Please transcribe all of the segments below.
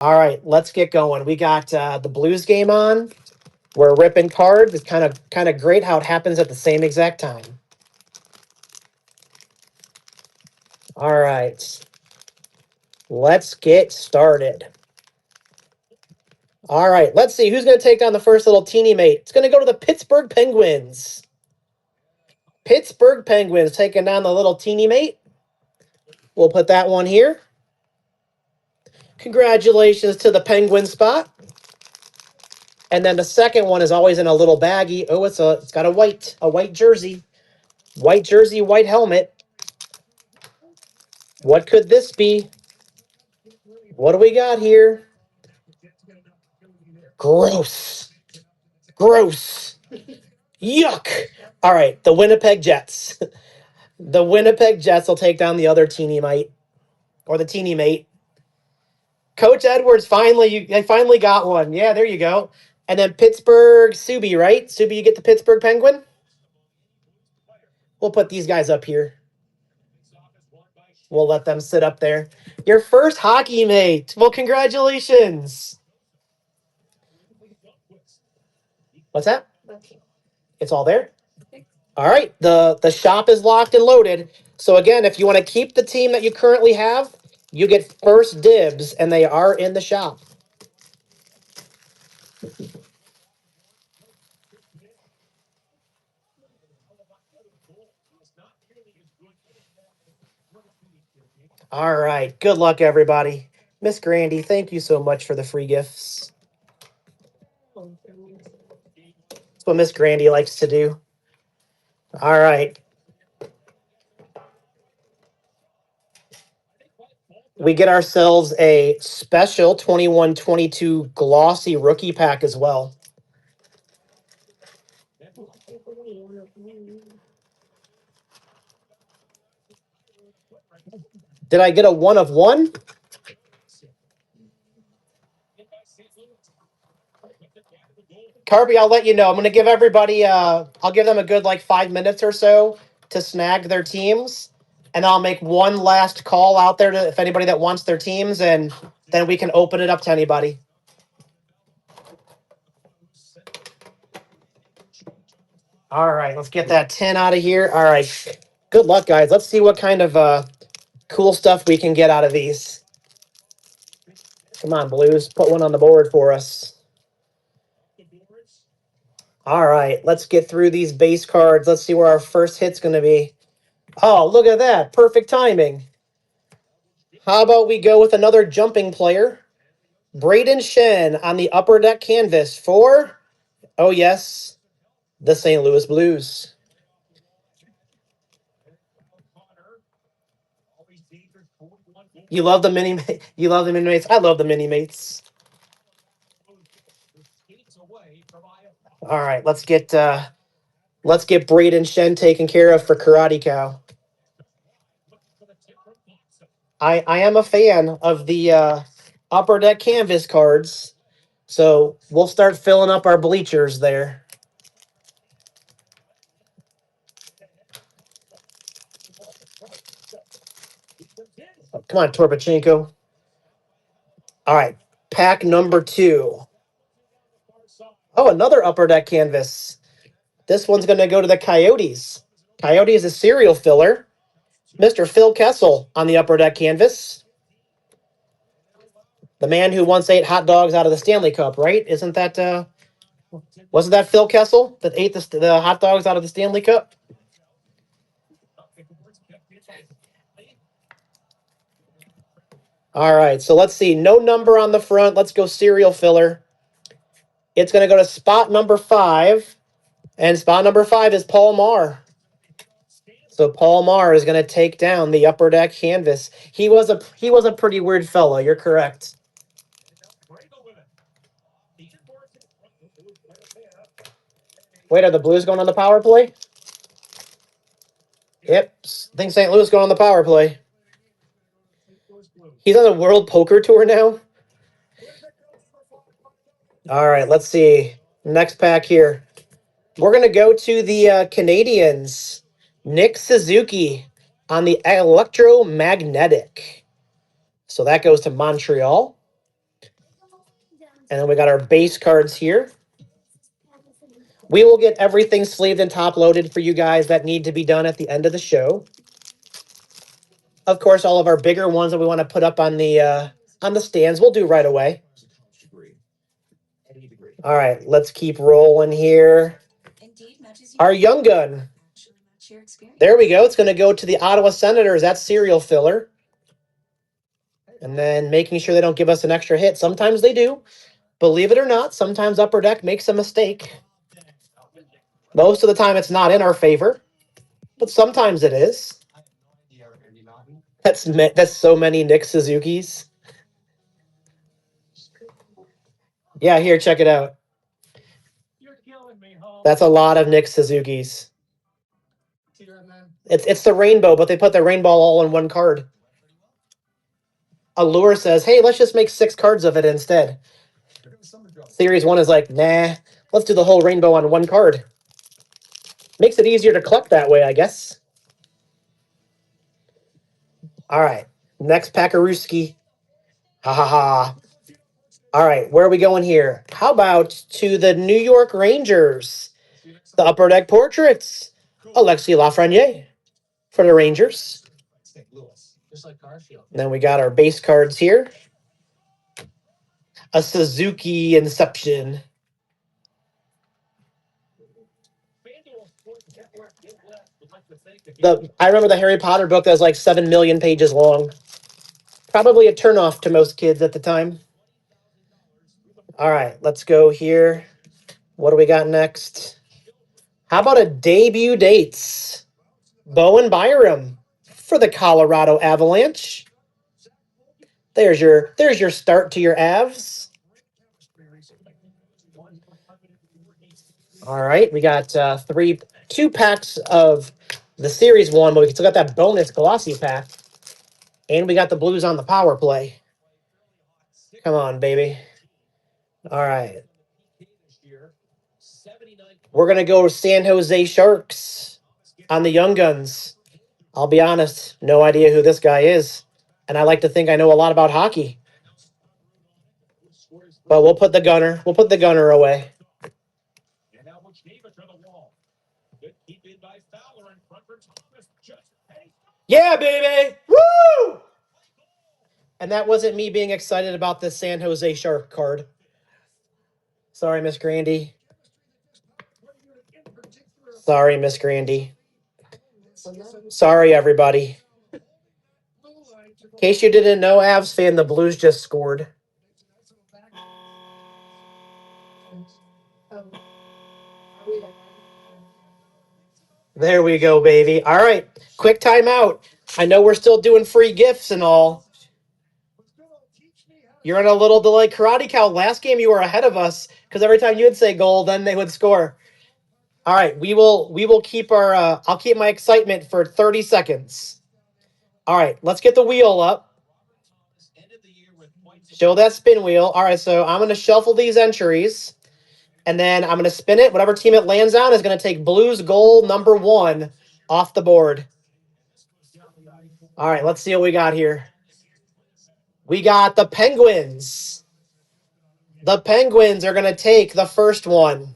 All right, let's get going. We got the Blues game on. We're ripping cards. It's kind of great how it happens at the same exact time. All right, let's get started. All right, let's see who's going to take down the first little teeny mate. It's going to go to the Pittsburgh Penguins. Pittsburgh Penguins taking down the little teeny mate. We'll put that one here. Congratulations to the Penguin spot. And then the second one is always in a little baggie. Oh, it's got a white jersey. White jersey, white helmet. What could this be? What do we got here? Gross. Gross. Yuck. All right, the Winnipeg Jets. The Winnipeg Jets will take down the other teeny mate. Or the teeny mate. Coach Edwards, I finally got one. Yeah, there you go. And then Pittsburgh Subi, right? Subi, you get the Pittsburgh Penguin? We'll put these guys up here. We'll let them sit up there. Your first hockey mate. Well, congratulations. What's that? It's all there? All right. The shop is locked and loaded. So again, if you want to keep the team that you currently have, you get first dibs, and they are in the shop. All right. Good luck, everybody. Miss Grandy, thank you so much for the free gifts. That's what Miss Grandy likes to do. All right. We get ourselves a special 21-22 glossy rookie pack as well. Did I get a 1 of 1? Carby, I'll let you know. I'm going to give everybody, I'll give them a good 5 minutes or so to snag their teams. And I'll make one last call out there to if anybody that wants their teams, and then we can open it up to anybody. All right, let's get that 10 out of here. All right. Good luck, guys. Let's see what kind of cool stuff we can get out of these. Come on, Blues. Put one on the board for us. All right, let's get through these base cards. Let's see where our first hit's going to be. Oh, look at that. Perfect timing. How about we go with another jumping player? Braden Shen on the upper deck canvas for, oh yes, the St. Louis Blues. You love the you love the mini mates. I love the mini mates. All right, let's get Braden Shen taken care of for Karate Cow. I am a fan of the upper deck canvas cards, so we'll start filling up our bleachers there. Oh, come on, Torbachenko. All right, pack number 2. Oh, another upper deck canvas. This one's going to go to the Coyotes. Coyote is a serial filler. Mr. Phil Kessel on the upper deck canvas. The man who once ate hot dogs out of the Stanley Cup, right? Isn't that, wasn't that Phil Kessel that ate the hot dogs out of the Stanley Cup? All right, so let's see. No number on the front. Let's go serial filler. It's going to go to spot number 5. And spot number 5 is Paul Marr. So Paul Marr is going to take down the upper deck canvas. He was a pretty weird fellow. You're correct. Wait, are the Blues going on the power play? Yep. I think St. Louis going on the power play. He's on the World Poker Tour now. All right, let's see. Next pack here. We're going to go to the Canadiens. Nick Suzuki on the electromagnetic. So that goes to Montreal. And then we got our base cards here. We will get everything sleeved and top loaded for you guys that need to be done at the end of the show. Of course, all of our bigger ones that we want to put up on the stands, we'll do right away. All right, let's keep rolling here. Our Young Gun. There we go. It's going to go to the Ottawa Senators. That's serial filler. And then making sure they don't give us an extra hit. Sometimes they do. Believe it or not, sometimes Upper Deck makes a mistake. Most of the time it's not in our favor, but sometimes it is. That's so many Nick Suzuki's. Yeah, here, check it out. That's a lot of Nick Suzuki's. It's the rainbow, but they put the rainbow all in one card. Allure says, hey, let's just make 6 cards of it instead. Series 1 is like, nah, let's do the whole rainbow on one card. Makes it easier to collect that way, I guess. All right, next Packarooski. Ha ha ha. All right, where are we going here? How about to the New York Rangers? The Upper Deck Portraits. Alexis Lafreniere for the Rangers. And then we got our base cards here. A Suzuki Inception. I remember the Harry Potter book that was like 7 million pages long. Probably a turnoff to most kids at the time. All right, let's go here. What do we got next? How about a debut dates? Bowen Byram for the Colorado Avalanche. There's your start to your Avs. All right, we got 2 packs of the Series 1, but we still got that bonus glossy pack. And we got the Blues on the power play. Come on, baby. All right. We're going to go San Jose Sharks on the Young Guns. I'll be honest, no idea who this guy is. And I like to think I know a lot about hockey. But we'll put the gunner away. Yeah, baby! Woo! And that wasn't me being excited about the San Jose Shark card. Sorry, Miss Grandy. Sorry, Miss Grandy. Sorry, everybody. In case you didn't know, Avs fan, the Blues just scored. There we go, baby. All right, quick timeout. I know we're still doing free gifts and all. You're in a little delay. Karate Cow, last game you were ahead of us because every time you would say goal, then they would score. All right, we will keep our I'll keep my excitement for 30 seconds. All right, let's get the wheel up. Show that spin wheel. All right, so I'm going to shuffle these entries, and then I'm going to spin it. Whatever team it lands on is going to take Blues goal number 1 off the board. All right, let's see what we got here. We got the Penguins. The Penguins are going to take the first one.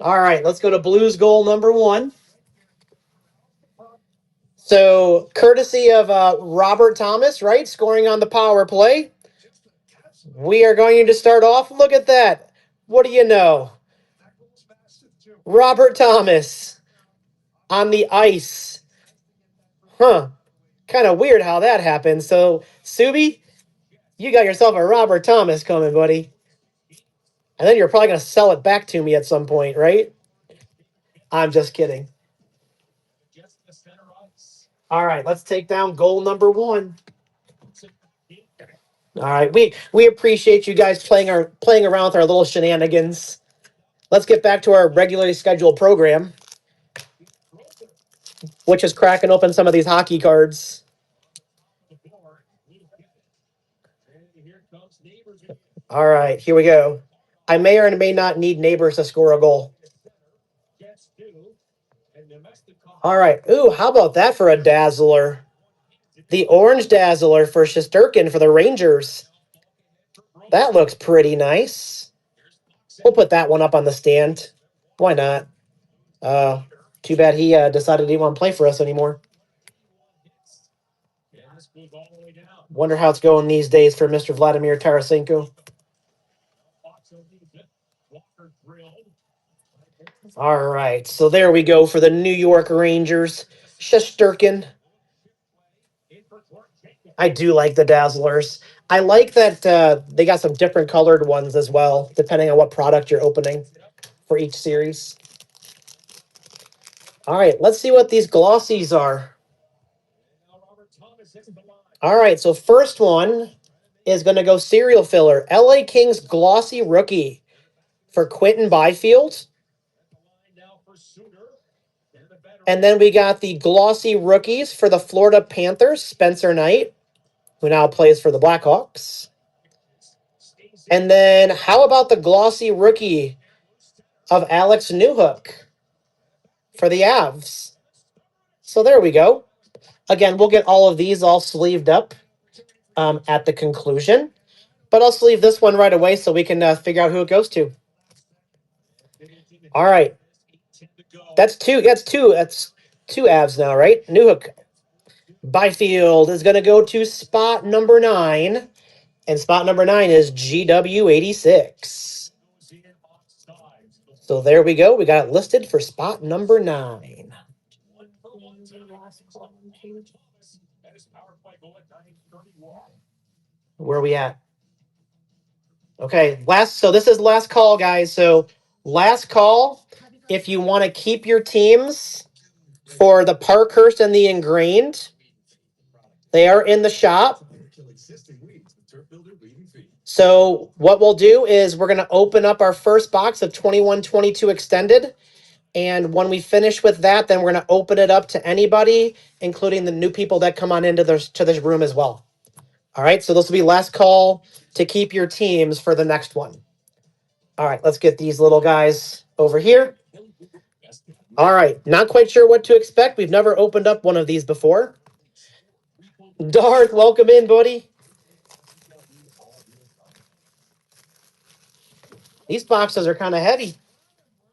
All right, let's go to Blues goal number 1. So, courtesy of Robert Thomas, right, scoring on the power play. We are going to start off. Look at that. What do you know? Robert Thomas on the ice. Huh. Kind of weird how that happened. So, Subi, you got yourself a Robert Thomas coming, buddy. And then you're probably going to sell it back to me at some point, right? I'm just kidding. All right, let's take down goal number 1. All right, we appreciate you guys playing around with our little shenanigans. Let's get back to our regularly scheduled program, which is cracking open some of these hockey cards. All right, here we go. I may or may not need Neighbors to score a goal. All right. Ooh, how about that for a Dazzler? The Orange Dazzler for Shesterkin for the Rangers. That looks pretty nice. We'll put that one up on the stand. Why not? Too bad he decided he didn't want to play for us anymore. Wonder how it's going these days for Mr. Vladimir Tarasenko. All right, so there we go for the New York Rangers. Shesterkin. I do like the Dazzlers. I like that they got some different colored ones as well, depending on what product you're opening for each series. All right, let's see what these glossies are. All right, so first one is going to go serial filler. LA Kings glossy rookie for Quentin Byfield. And then we got the glossy rookies for the Florida Panthers, Spencer Knight, who now plays for the Blackhawks. And then how about the glossy rookie of Alex Newhook for the Avs? So there we go. Again, we'll get all of these all sleeved up at the conclusion. But I'll sleeve this one right away so we can figure out who it goes to. All right. That's two. That's two. That's two Avs now, right? Newhook. Byfield is going to go to spot number 9. And spot number 9 is GW86. So there we go. We got it listed for spot number 9. Where are we at? Okay, so this is last call, guys. So last call, if you want to keep your teams for the Parkhurst and the Ingrained, they are in the shop. So what we'll do is we're going to open up our first box of 21-22 extended. And when we finish with that, then we're going to open it up to anybody, including the new people that come on into this room as well. All right, so this will be last call to keep your teams for the next one. All right, let's get these little guys over here. All right, not quite sure what to expect. We've never opened up one of these before. Darth, welcome in, buddy. These boxes are kind of heavy.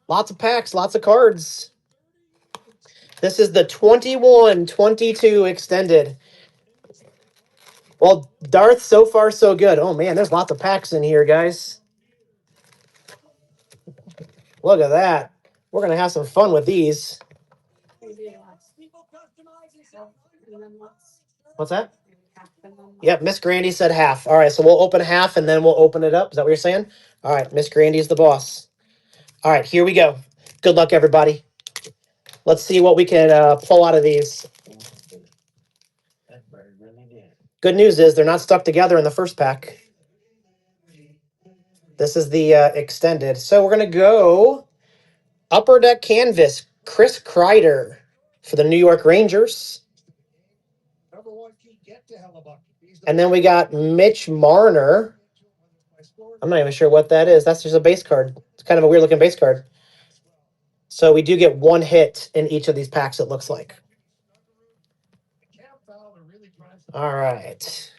Lots of packs, lots of cards. This is the 21-22 extended. Well, Darth, so far so good. Oh man, there's lots of packs in here, guys. Look at that. We're gonna have some fun with these. What's that? Yep, Miss Grandy said half. All right, so we'll open half and then we'll open it up. Is that what you're saying? All right, Miss Grandy's the boss. All right, here we go. Good luck, everybody. Let's see what we can pull out of these. Good news is they're not stuck together in the first pack. This is the extended. So we're going to go Upper Deck Canvas, Chris Kreider for the New York Rangers. And then we got Mitch Marner. I'm not even sure what that is. That's just a base card. It's kind of a weird looking base card. So we do get one hit in each of these packs, it looks like. All right.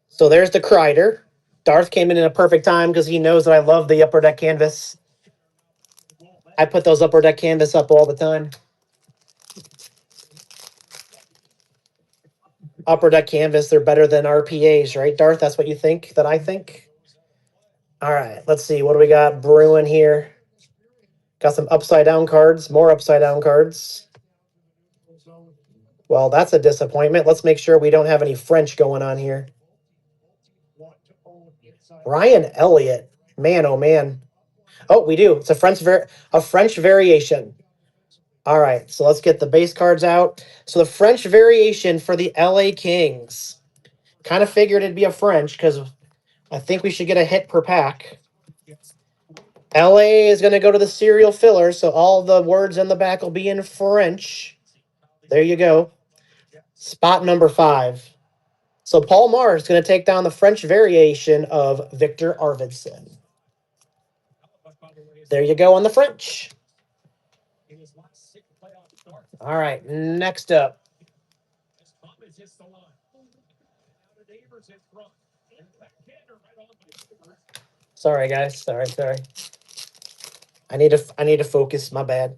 So there's the Kreider. Darth came in a perfect time because he knows that I love the Upper Deck Canvas. I put those Upper Deck Canvas up all the time. Upper Deck Canvas, they're better than RPAs, right, Darth? That's what you think, that I think? All right, let's see. What do we got brewing here? Got some upside down cards, more upside down cards. Well, that's a disappointment. Let's make sure we don't have any French going on here. Ryan Elliott. Man, oh man. Oh, we do. It's a French variation. All right, so let's get the base cards out. So the French variation for the LA Kings. Kind of figured it'd be a French because I think we should get a hit per pack. LA is going to go to the serial filler, so all the words in the back will be in French. There you go. Spot number 5. So Paul Mars is going to take down the French variation of Victor Arvidsson. There you go on the French. All right, next up. Sorry, guys. Sorry. I need to focus. My bad.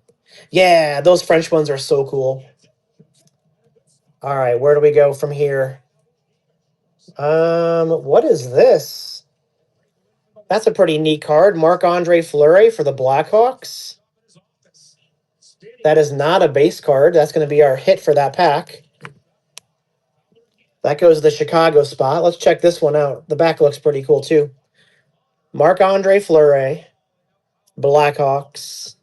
Yeah, those French ones are so cool. All right, where do we go from here? What is this? That's a pretty neat card. Marc-Andre Fleury for the Blackhawks. That is not a base card. That's going to be our hit for that pack. That goes to the Chicago spot. Let's check this one out. The back looks pretty cool too. Marc-Andre Fleury, Blackhawks.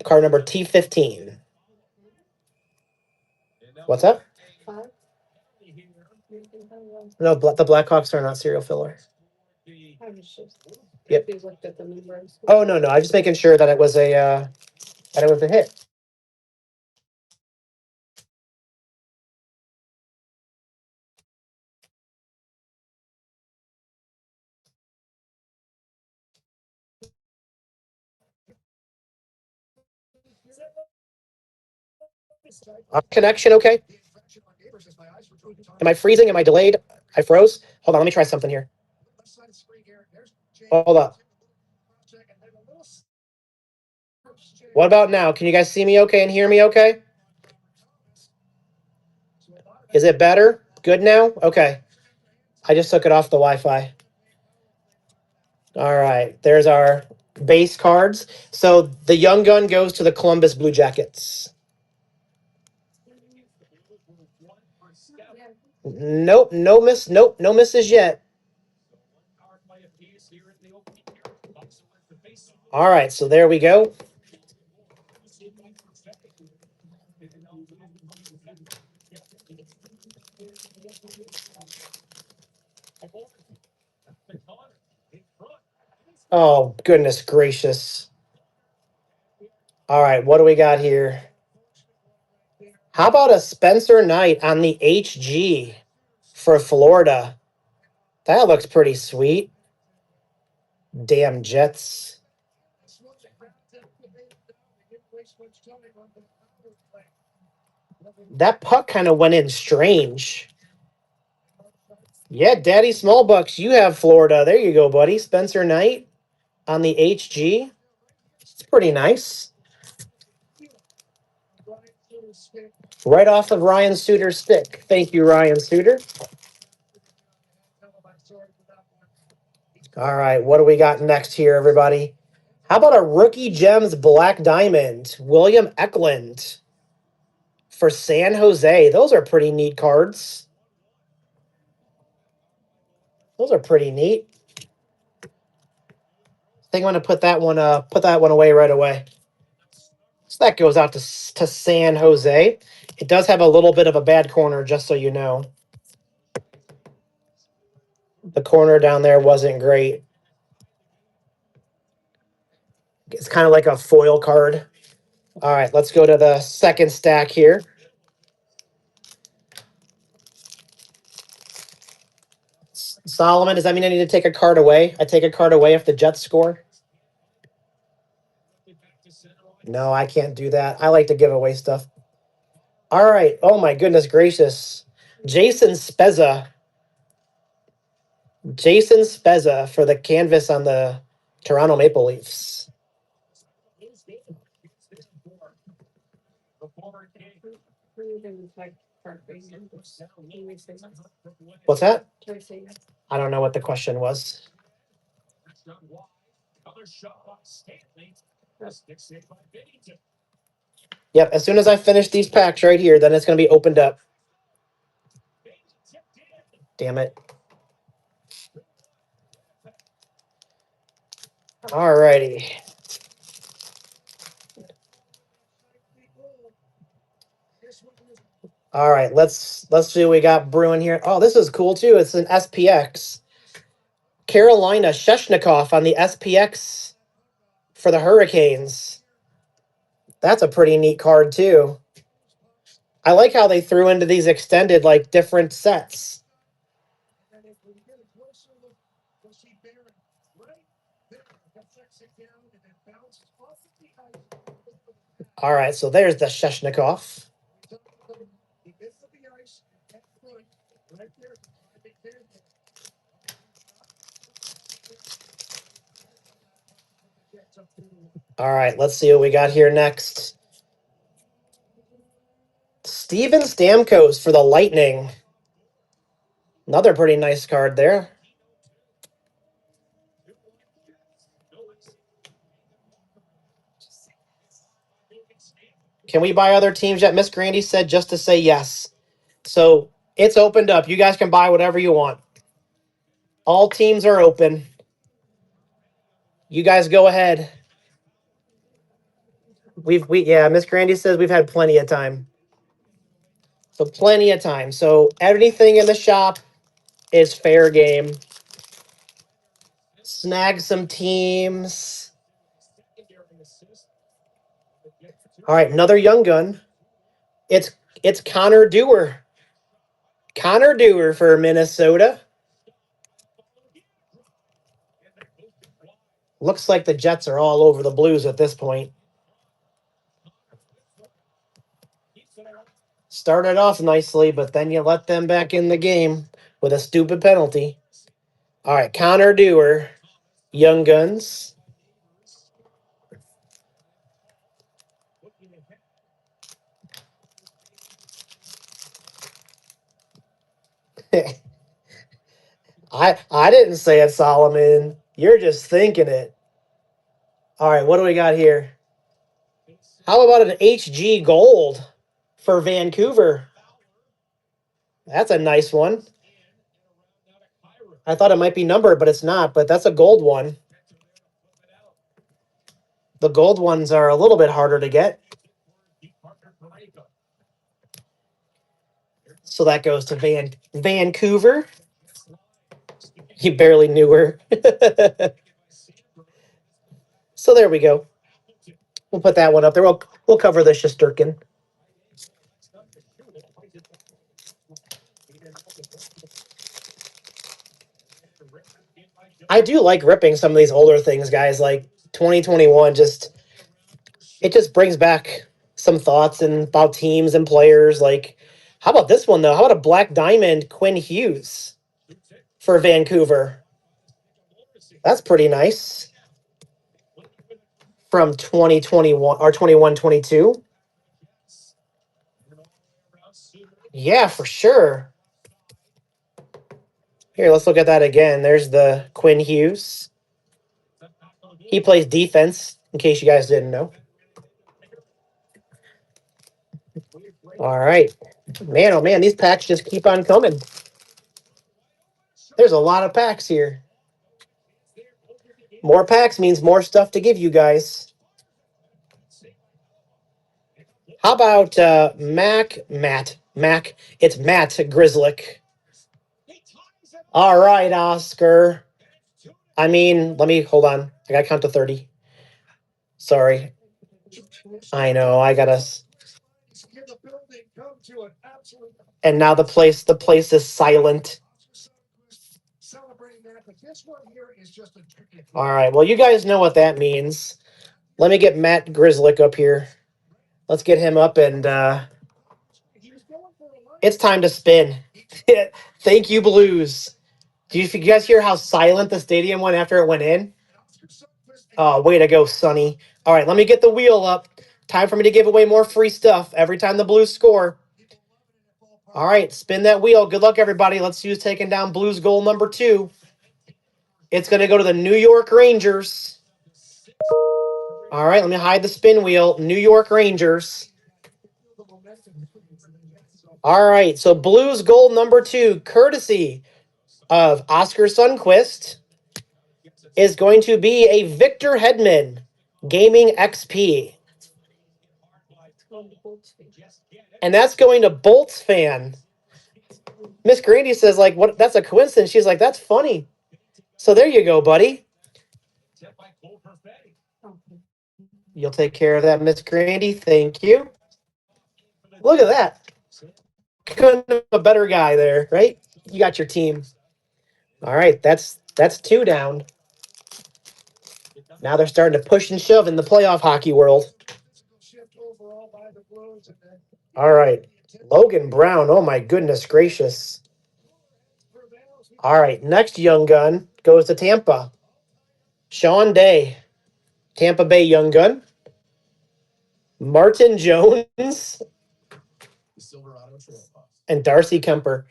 Card number T15. What's that? No, the Blackhawks are not serial filler. Yep. Oh no, I'm just making sure that it was a hit. Connection okay? Am I freezing? Am I delayed? I froze. Hold on, let me try something here. Hold up. What about now? Can you guys see me okay and hear me okay? Is it better? Good now? Okay. I just took it off the Wi-Fi. All right. There's our base cards. So the Young Gun goes to the Columbus Blue Jackets. Nope, no misses yet. All right, so there we go. Oh, goodness gracious. All right, what do we got here? How about a Spencer Knight on the HG for Florida? That looks pretty sweet. Damn Jets. That puck kind of went in strange. Yeah, Daddy Smallbucks, you have Florida. There you go, buddy. Spencer Knight on the HG. It's pretty nice. Right off of Ryan Suter's stick. Thank you, Ryan Suter. All right, what do we got next here, everybody? How about a Rookie Gems Black Diamond, William Eklund for San Jose? Those are pretty neat cards. Those are pretty neat. I think I'm going to put that one away right away. So that goes out to San Jose. It does have a little bit of a bad corner, just so you know. The corner down there wasn't great. It's kind of like a foil card. All right, let's go to the second stack here. Solomon, does that mean I need to take a card away? I take a card away if the Jets score? No, I can't do that. I like to give away stuff. All right. Oh, my goodness gracious. Jason Spezza. Jason Spezza for the canvas on the Toronto Maple Leafs. What's that? I don't know what the question was. Yep, as soon as I finish these packs right here, then it's going to be opened up. Damn it. All righty. All right, let's see what we got brewing here. Oh, this is cool too. It's an SPX. Carolina Sheshnikov on the SPX for the Hurricanes. That's a pretty neat card too. I like how they threw into these extended like different sets. All right, so there's the Sheshnikov. All right, let's see what we got here next. Steven Stamkos for the Lightning. Another pretty nice card there. Can we buy other teams yet? Miss Grandy said just to say yes. So it's opened up. You guys can buy whatever you want. All teams are open. You guys go ahead. Yeah, Miss Grandy says we've had plenty of time. So plenty of time. So anything in the shop is fair game. Snag some teams. All right, another young gun. It's Connor Dewar. Connor Dewar for Minnesota. Looks like the Jets are all over the Blues at this point. Started off nicely, but then you let them back in the game with a stupid penalty. All right, Connor Dewar, Young Guns. I didn't say it, Solomon. You're just thinking it. All right, what do we got here? How about an HG Gold for Vancouver? That's a nice one. I thought it might be numbered, but it's not. But that's a gold one. The gold ones are a little bit harder to get. So that goes to Vancouver. He barely knew her. So there we go. We'll put that one up there. We'll cover the Shesterkin. I do like ripping some of these older things, guys. Like 2021, it just brings back some thoughts and about teams and players. Like, how about this one though? How about a Black Diamond Quinn Hughes for Vancouver? That's pretty nice. From 2021 or 21-22. Yeah, for sure. Here, let's look at that again. There's the Quinn Hughes. He plays defense, in case you guys didn't know. All right. Man, oh man, these packs just keep on coming. There's a lot of packs here. More packs means more stuff to give you guys. How about Matt? It's Matt Grizzlick. All right, Oscar. I mean, hold on. I gotta count to 30. Sorry. I know, I gotta. And now the place is silent. All right, well, you guys know what that means. Let me get Matt Grizzlick up here. Let's get him up, and it's time to spin. Thank you, Blues. Did you guys hear how silent the stadium went after it went in? Oh, way to go, Sonny. All right, let me get the wheel up. Time for me to give away more free stuff every time the Blues score. All right, spin that wheel. Good luck, everybody. Let's see who's taking down Blues goal number 2. It's going to go to the New York Rangers. All right, let me hide the spin wheel. New York Rangers. All right, so Blues goal number 2, courtesy of Oscar Sundquist, is going to be a Victor Hedman Gaming XP. And that's going to Bolts fan. Miss Grady says, like, what? That's a coincidence. She's like, that's funny. So there you go, buddy. You'll take care of that, Miss Grandy. Thank you. Look at that. Couldn't have a better guy there, right? You got your team. All right, that's 2 down. Now they're starting to push and shove in the playoff hockey world. All right. Logan Brown. Oh, my goodness gracious. All right, next young gun goes to Tampa. Sean Day, Tampa Bay young gun. Martin Jones and Darcy Kemper.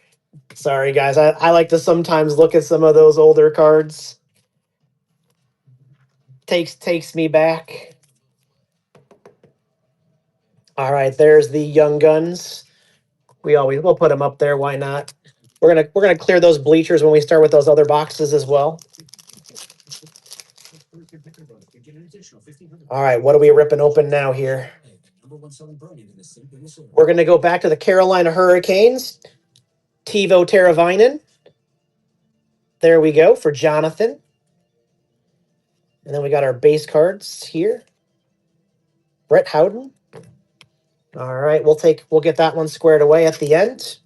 Sorry, guys. I like to sometimes look at some of those older cards. Takes me back. All right, there's the young guns. We'll put them up there. Why not? We're gonna clear those bleachers when we start with those other boxes as well. All right, what are we ripping open now here? We're gonna go back to the Carolina Hurricanes. Teuvo Teravainen. There we go for Jonathan. And then we got our base cards here. Brett Howden. All right, we'll get that one squared away at the end.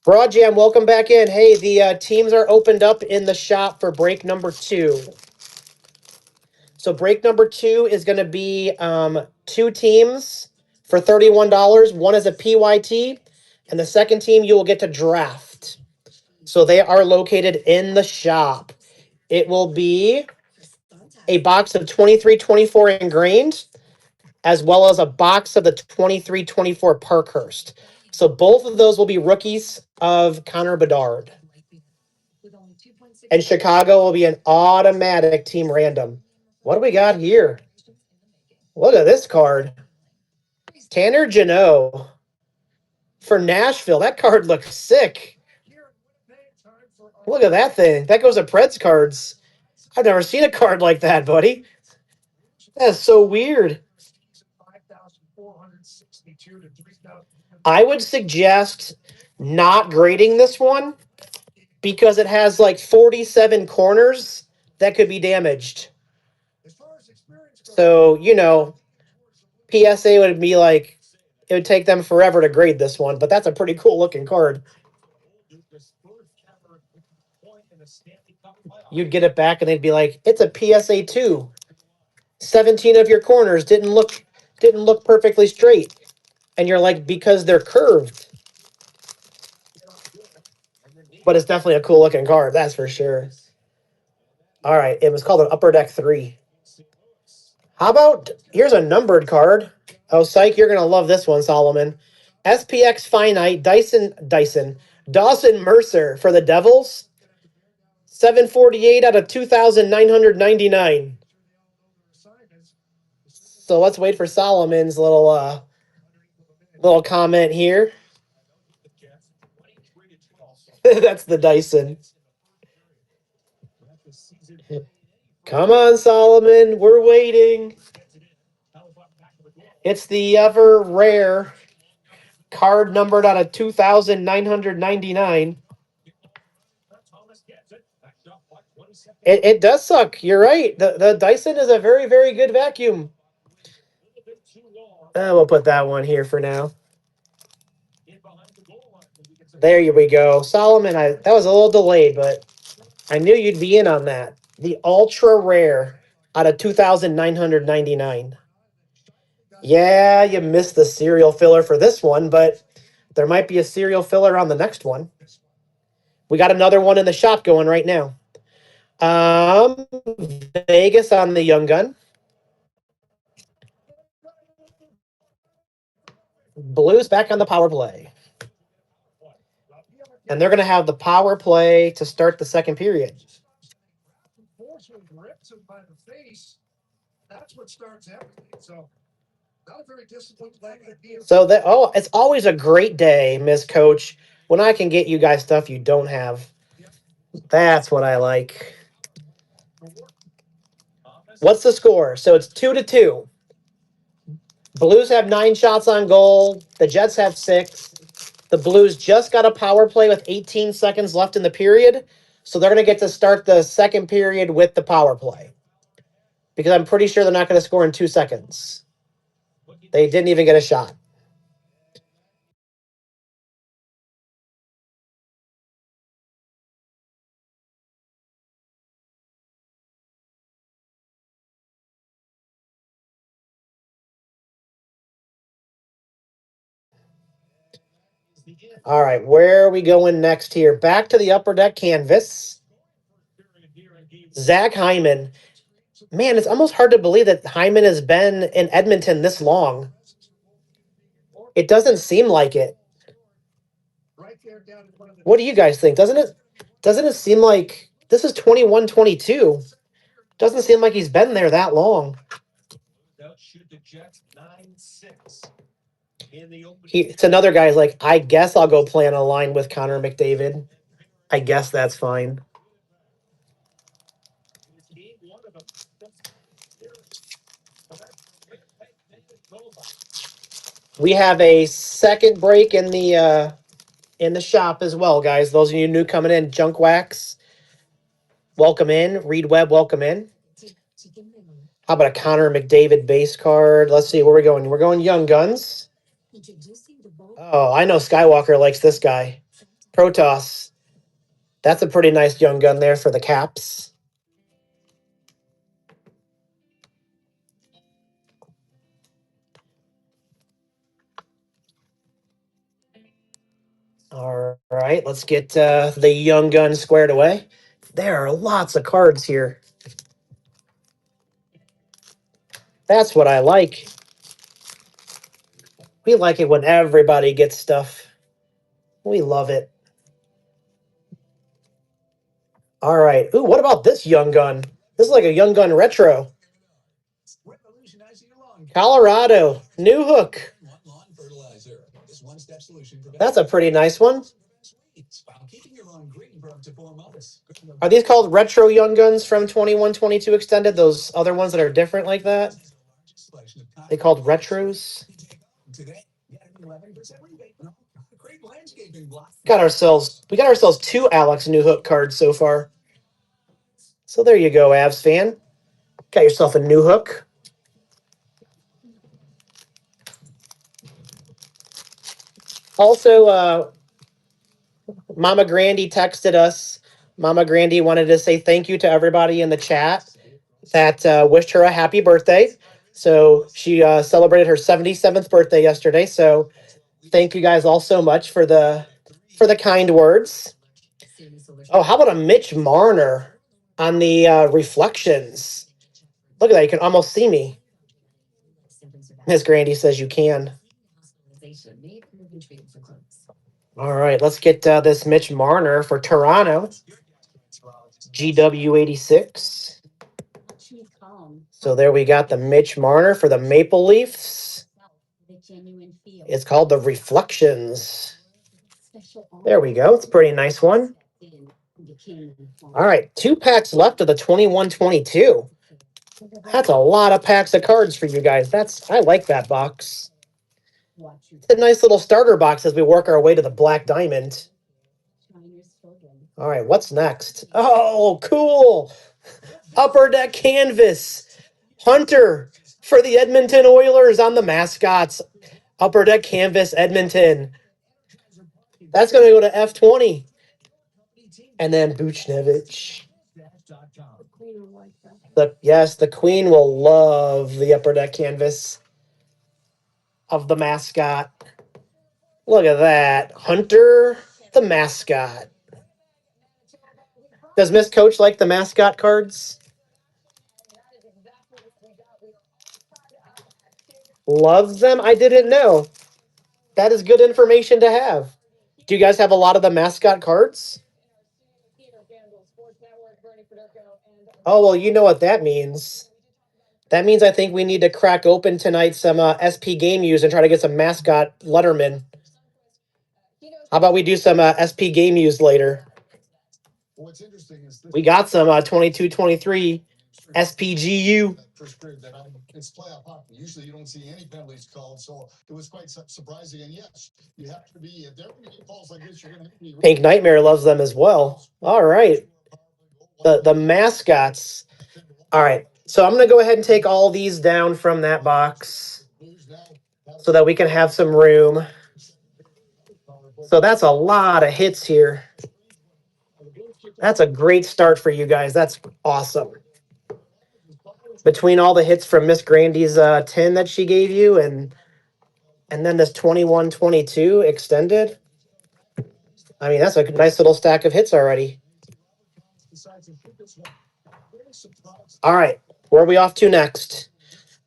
Broad Jam, welcome back in. Hey, the teams are opened up in the shop for break number 2. So break number 2 is going to be 2 teams for $31. One is a PYT, and the second team you will get to draft. So they are located in the shop. It will be a box of 2324 ingrained, as well as a box of the 2324 Parkhurst. So both of those will be rookies of Connor Bedard. And Chicago will be an automatic team random. What do we got here? Look at this card. Tanner Jeannot for Nashville. That card looks sick. Look at that thing. That goes to Preds cards. I've never seen a card like that, buddy. That's so weird. I would suggest not grading this one because it has like 47 corners that could be damaged. So, PSA would be like, it would take them forever to grade this one, but that's a pretty cool looking card. You'd get it back and they'd be like, it's a PSA 2. 17 of your corners didn't look perfectly straight. And you're like, because they're curved. But it's definitely a cool looking card, that's for sure. All right, it was called an Upper Deck 3. How about, here's a numbered card. Oh, psych, you're going to love this one, Solomon. SPX Finite, Dawson Mercer for the Devils. 748 out of 2,999. So let's wait for Solomon's little comment here. That's the Dyson. Come on, Solomon. We're waiting. It's the ever rare card numbered out of 2,999. It does suck. You're right. The Dyson is a very, very good vacuum. We'll put that one here for now. There we go. Solomon, that was a little delayed, but I knew you'd be in on that. The ultra rare out of 2,999. Yeah, you missed the serial filler for this one, but there might be a serial filler on the next one. We got another one in the shop going right now. Vegas on the Young Gun. Blues back on the power play. And they're going to have the power play to start the second period. So it's always a great day, Miss Coach, when I can get you guys stuff you don't have. That's what I like. What's the score? So it's 2-2. Blues have 9 shots on goal. The Jets have 6. The Blues just got a power play with 18 seconds left in the period. So they're going to get to start the second period with the power play. Because I'm pretty sure they're not going to score in 2 seconds. They didn't even get a shot. All right, where are we going next here? Back to the upper deck canvas. Zach Hyman. Man, it's almost hard to believe that Hyman has been in Edmonton this long. It doesn't seem like it. What do you guys think? Doesn't it seem like this is 21-22? Doesn't seem like he's been there that long. It's another guy's like, I guess I'll go play on a line with Connor McDavid. I guess that's fine. We have a second break in the shop as well, guys. Those of you new coming in, Junk Wax, welcome in. Reed Webb, welcome in. How about a Connor McDavid base card? Let's see where we're going. We're going Young Guns. Oh, I know Skywalker likes this guy. Protoss. That's a pretty nice young gun there for the Caps. All right, let's get the young gun squared away. There are lots of cards here. That's what I like. We like it when everybody gets stuff. We love it. All right. Ooh, what about this young gun? This is like a young gun retro. Colorado, New Hook. That's a pretty nice one. Are these called retro young guns from 21-22 extended? Those other ones that are different like that? They called retros? We got ourselves two Alex New Hook cards so far. So there you go, Avs fan. Got yourself a New Hook. Also, Mama Grandy texted us. Mama Grandy wanted to say thank you to everybody in the chat that wished her a happy birthday. So she celebrated her 77th birthday yesterday. So thank you guys all so much for the kind words. Oh, how about a Mitch Marner on the reflections? Look at that. You can almost see me. Miss Grandy says you can. All right, let's get this Mitch Marner for Toronto. GW86. So there we got the Mitch Marner for the Maple Leafs. It's called the Reflections. There we go. It's a pretty nice one. All right, 2 packs left of the 21-22. That's a lot of packs of cards for you guys. I like that box. It's a nice little starter box as we work our way to the Black Diamond. All right, what's next? Oh, cool. Upper Deck Canvas. Hunter for the Edmonton Oilers on the mascots. Upper Deck Canvas, Edmonton. That's going to go to F20. And then Buchnevich. Yes, the Queen will love the Upper Deck Canvas of the mascot. Look at that. Hunter, the mascot. Does Miss Coach like the mascot cards? Loves them? I didn't know. That is good information to have. Do you guys have a lot of the mascot cards? Oh, well, you know what that means. That means I think we need to crack open tonight some SP Game Use and try to get some mascot Letterman. How about we do some SP Game Use later? We got some 22-23 SPGU. It's playoff hockey. Usually you don't see any penalties called, so it was quite surprising. And yes, you have to be, if they're going to get calls like this, you're going to be. Pink Nightmare loves them as well. All right. The mascots. All right. So I'm going to go ahead and take all these down from that box so that we can have some room. So that's a lot of hits here. That's a great start for you guys. That's awesome. Between all the hits from Miss Grandy's 10 that she gave you and then this 21-22 extended. I mean, that's a nice little stack of hits already. All right, where are we off to next?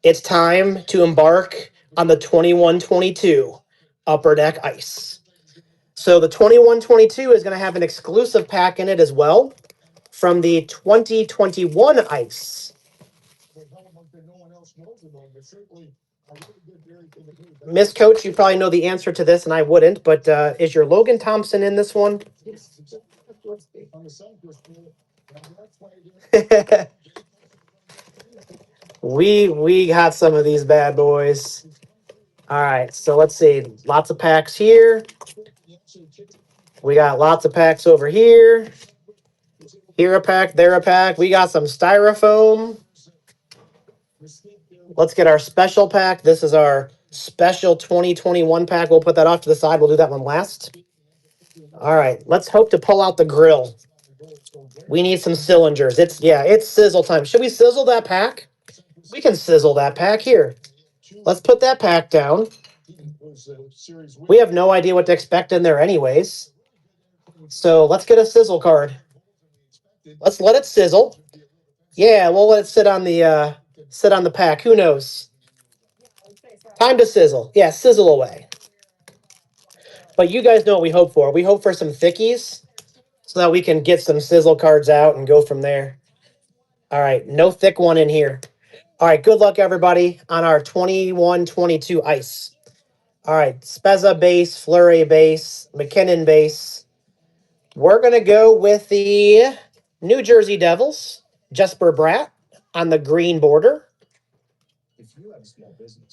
It's time to embark on the 21-22 Upper Deck Ice. So the 21-22 is going to have an exclusive pack in it as well from the 2021 Ice. Miss Coach, you probably know the answer to this, and I wouldn't, but is your Logan Thompson in this one? we got some of these bad boys. All right, so let's see. Lots of packs here. We got lots of packs over here. Here a pack, there a pack. We got some styrofoam. Let's get our special pack. This is our special 2021 pack. We'll put that off to the side. We'll do that one last. All right, let's hope to pull out the grill. We need some cylinders. It's sizzle time. Should we sizzle that pack? We can sizzle that pack here. Let's put that pack down. We have no idea what to expect in there anyways. So let's get a sizzle card. Let's let it sizzle. Yeah, we'll let it sit on the pack. Who knows? Time to sizzle. Yeah, sizzle away. But you guys know what we hope for. We hope for some thickies so that we can get some sizzle cards out and go from there. All right, no thick one in here. All right, good luck, everybody, on our 21-22 ice. All right, Spezza base, Fleury base, McKinnon base. We're going to go with the New Jersey Devils, Jesper Bratt on the green border.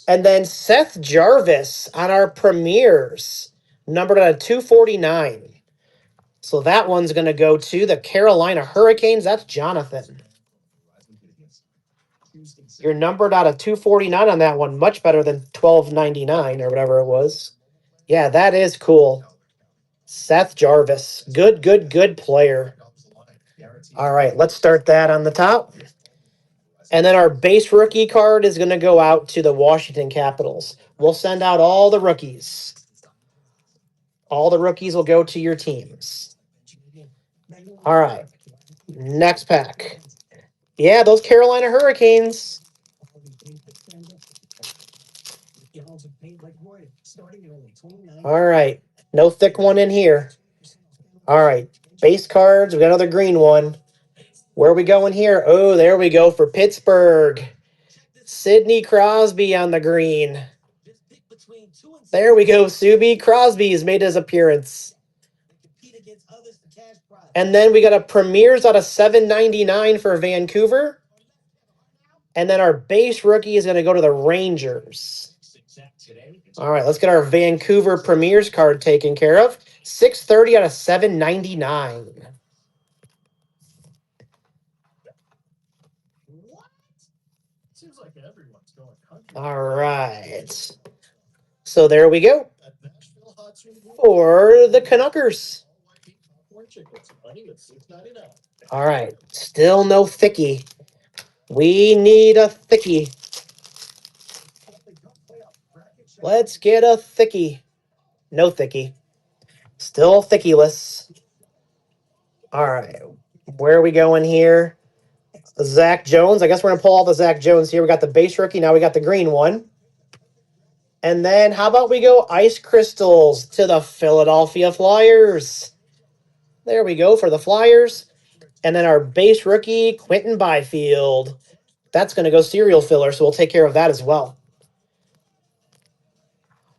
And then Seth Jarvis on our premieres, numbered at 249. So that one's going to go to the Carolina Hurricanes. That's Jonathan. You're numbered out of 249 on that one. Much better than 1299 or whatever it was. Yeah, that is cool. Seth Jarvis. Good player. All right, let's start that on the top. And then our base rookie card is going to go out to the Washington Capitals. We'll send out all the rookies. All the rookies will go to your teams. All right. Next pack. Yeah, those Carolina Hurricanes. All right. No thick one in here. All right. Base cards. We got another green one. Where are we going here? Oh, there we go for Pittsburgh. Sidney Crosby on the green. There we go. Subi Crosby's made his appearance. And then we got a premieres out of 799 for Vancouver. And then our base rookie is going to go to the Rangers. All right, let's get our Vancouver premieres card taken care of. 630 out of 799. All right. So there we go. For the Canuckers. All right. Still no thickie. We need a thickie. Let's get a thickie. No thickie. Still thickieless. All right. Where are we going here? Zach Jones. I guess we're going to pull all the Zach Jones here. We got the base rookie. Now we got the green one. And then how about we go ice crystals to the Philadelphia Flyers? There we go for the Flyers. And then our base rookie, Quentin Byfield. That's going to go serial filler, so we'll take care of that as well.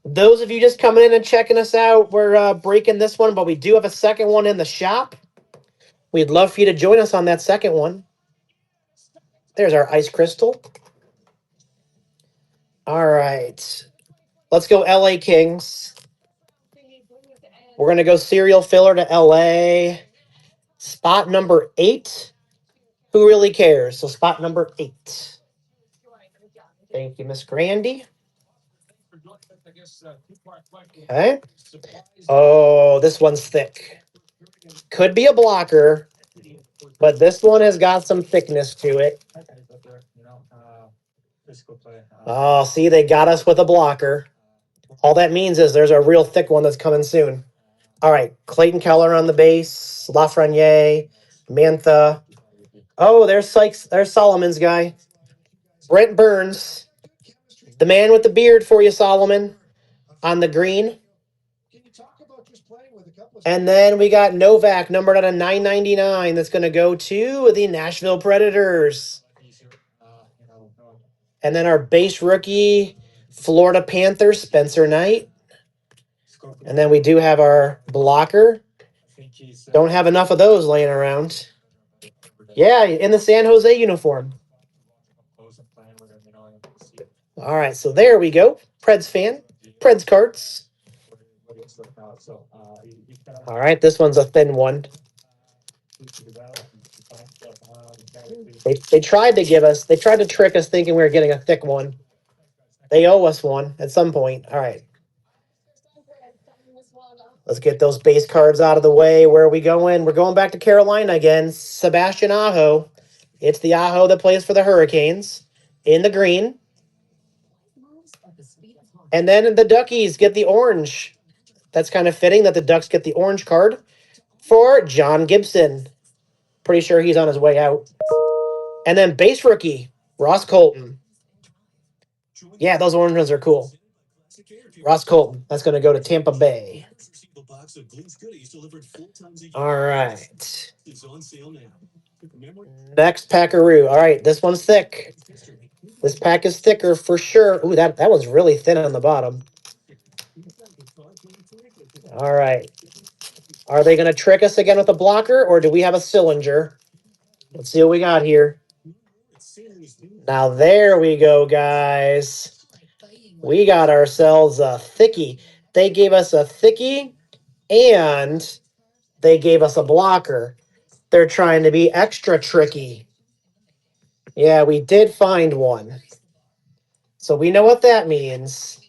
Those of you just coming in and checking us out, we're breaking this one, but we do have a second one in the shop. We'd love for you to join us on that second one. There's our ice crystal. All right. Let's go LA Kings. We're going to go serial filler to LA. Spot number 8. Who really cares? So spot number 8. Thank you, Miss Grandy. Okay. Oh, this one's thick. Could be a blocker, but this one has got some thickness to it. Oh, see, they got us with a blocker. All that means is there's a real thick one that's coming soon. All right, Clayton Keller on the base, Lafreniere, Mantha. Oh, there's Sykes. There's Solomon's guy. Brent Burns, the man with the beard for you, Solomon, on the green. And then we got Novak, numbered out of 999. That's going to go to the Nashville Predators. And then our base rookie, Florida Panthers, Spencer Knight. And then we do have our blocker. Don't have enough of those laying around. Yeah, in the San Jose uniform. All right, so there we go. Preds fan. Preds cards. All right, this one's a thin one. They tried to trick us thinking we were getting a thick one. They owe us one at some point. All right. Let's get those base cards out of the way. Where are we going? We're going back to Carolina again. Sebastian Aho. It's the Aho that plays for the Hurricanes in the green. And then the Duckies get the orange. That's kind of fitting that the Ducks get the orange card for John Gibson. Pretty sure he's on his way out. And then base rookie, Ross Colton. Yeah, those orange ones are cool. Ross Colton. That's going to go to Tampa Bay. All right. Next Packaroo. All right, this one's thick. This pack is thicker for sure. Ooh, that one's really thin on the bottom. All right. Are they going to trick us again with a blocker, or do we have a Sillinger? Let's see what we got here. Now, there we go, guys. We got ourselves a thickie. They gave us a thickie, and they gave us a blocker. They're trying to be extra tricky. Yeah, we did find one. So we know what that means.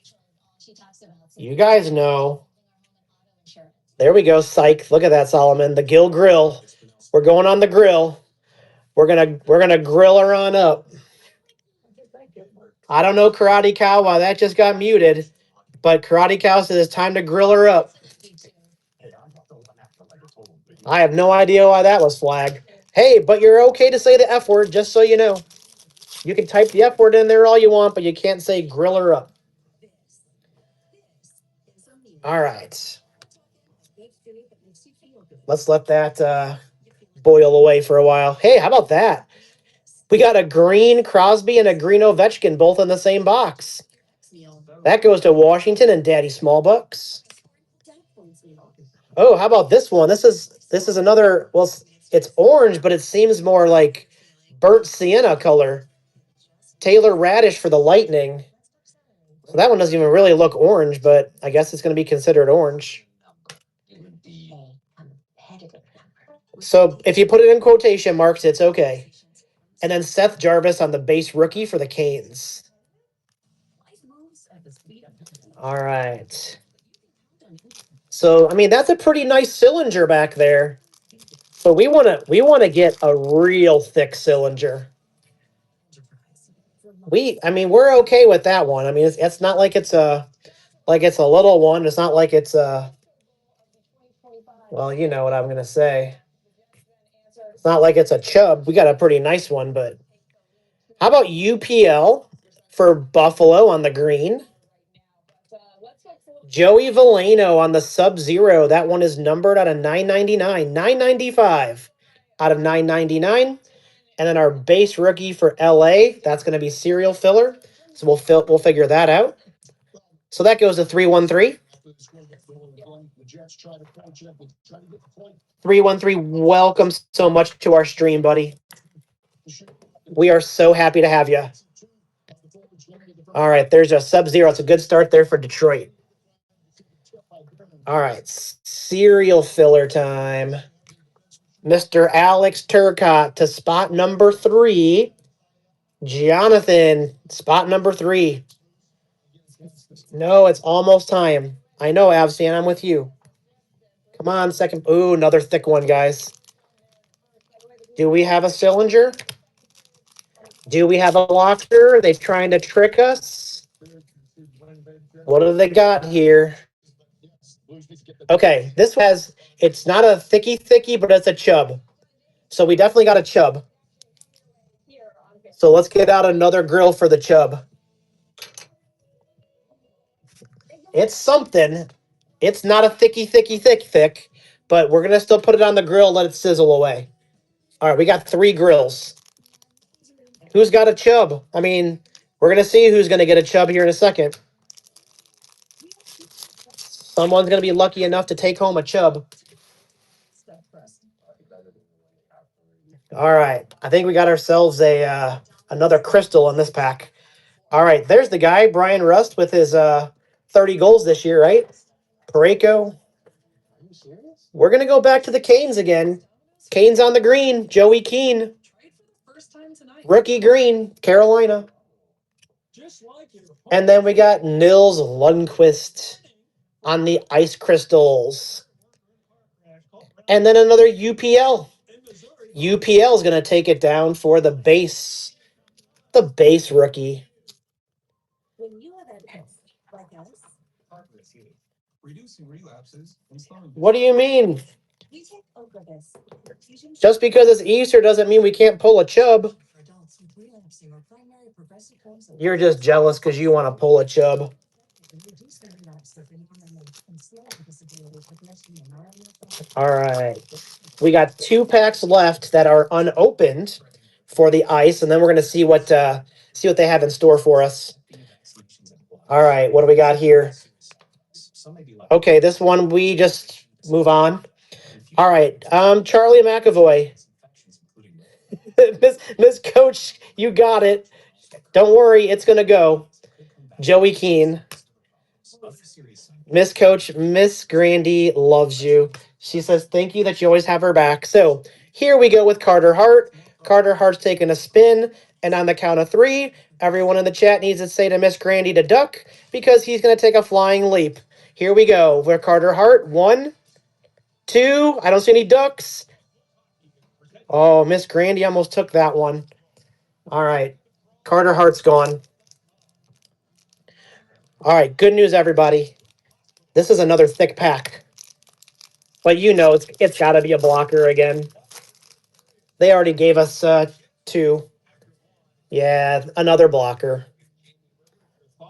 You guys know. There we go, psych. Look at that, Solomon. The Gill Grill. We're going on the grill. We're gonna grill her on up. I don't know, Karate Cow, why that just got muted, but Karate Cow says it's time to grill her up. I have no idea why that was flagged. Hey, but you're okay to say the F word, just so you know. You can type the F word in there all you want, but you can't say grill her up. All right. Let's let that boil away for a while. Hey, how about that? We got a green Crosby and a green Ovechkin both in the same box. That goes to Washington and Daddy Smallbucks. Oh, how about this one? This is another. Well, it's orange, but it seems more like burnt sienna color. Taylor Radish for the Lightning. So that one doesn't even really look orange, but I guess it's going to be considered orange. So if you put it in quotation marks, it's okay. And then Seth Jarvis on the base rookie for the Canes. All right. So I mean that's a pretty nice Sillinger back there. But we want to get a real thick Sillinger. We're okay with that one. I mean it's not like it's a little one. It's not like it's a, well, you know what I'm gonna say. It's not like it's a chub. We got a pretty nice one, but how about UPL for Buffalo on the green? Joey Veleno on the Sub-Zero. That one is numbered out of 999. 995 out of 999. And then our base rookie for LA, that's going to be serial filler. So we'll figure that out. So that goes to 313. 313, welcome so much to our stream, buddy. We are so happy to have you. All right, there's a Sub-Zero. It's a good start there for Detroit. All right, serial filler time. Mr. Alex Turcotte to spot number 3. Jonathan, spot number 3. No, it's almost time. I know, Avstan, I'm with you. Come on, second. Ooh, another thick one, guys. Do we have a Sillinger? Do we have a locker? Are they trying to trick us? What do they got here? Okay, this has, it's not a thicky, but it's a chub. So we definitely got a chub. So let's get out another grill for the chub. It's something. It's not a thick, but we're gonna still put it on the grill, let it sizzle away. All right, we got 3 grills. Who's got a chub? I mean, we're gonna see who's gonna get a chub here in a second. Someone's gonna be lucky enough to take home a chub. All right, I think we got ourselves a another crystal in this pack. All right, there's the guy, Brian Rust, with his 30 goals this year, right? Pareko. We're gonna go back to the Canes again. Canes on the green. Joey Keane. Rookie green, Carolina. And then we got Nils Lundqvist on the ice crystals. And then another UPL. UPL is going to take it down for the base. The base rookie. What do you mean? Just because it's Easter doesn't mean we can't pull a chub. You're just jealous because you want to pull a chub. All right. We got 2 packs left that are unopened for the ice, and then we're going to see what they have in store for us. All right, what do we got here? Okay, this one we just move on. All right, Charlie McAvoy. Miss Coach, you got it. Don't worry, it's gonna go. Joey Keane. Miss Coach, Miss Grandy loves you. She says thank you that you always have her back. So here we go with Carter Hart. Carter Hart's taking a spin, and on the count of 3, everyone in the chat needs to say to Miss Grandy to duck because he's gonna take a flying leap. Here we go with Carter Hart. 1, 2. I don't see any ducks. Oh, Miss Grandy almost took that one. All right. Carter Hart's gone. All right. Good news, everybody. This is another thick pack. But you know it's got to be a blocker again. They already gave us 2. Yeah, another blocker.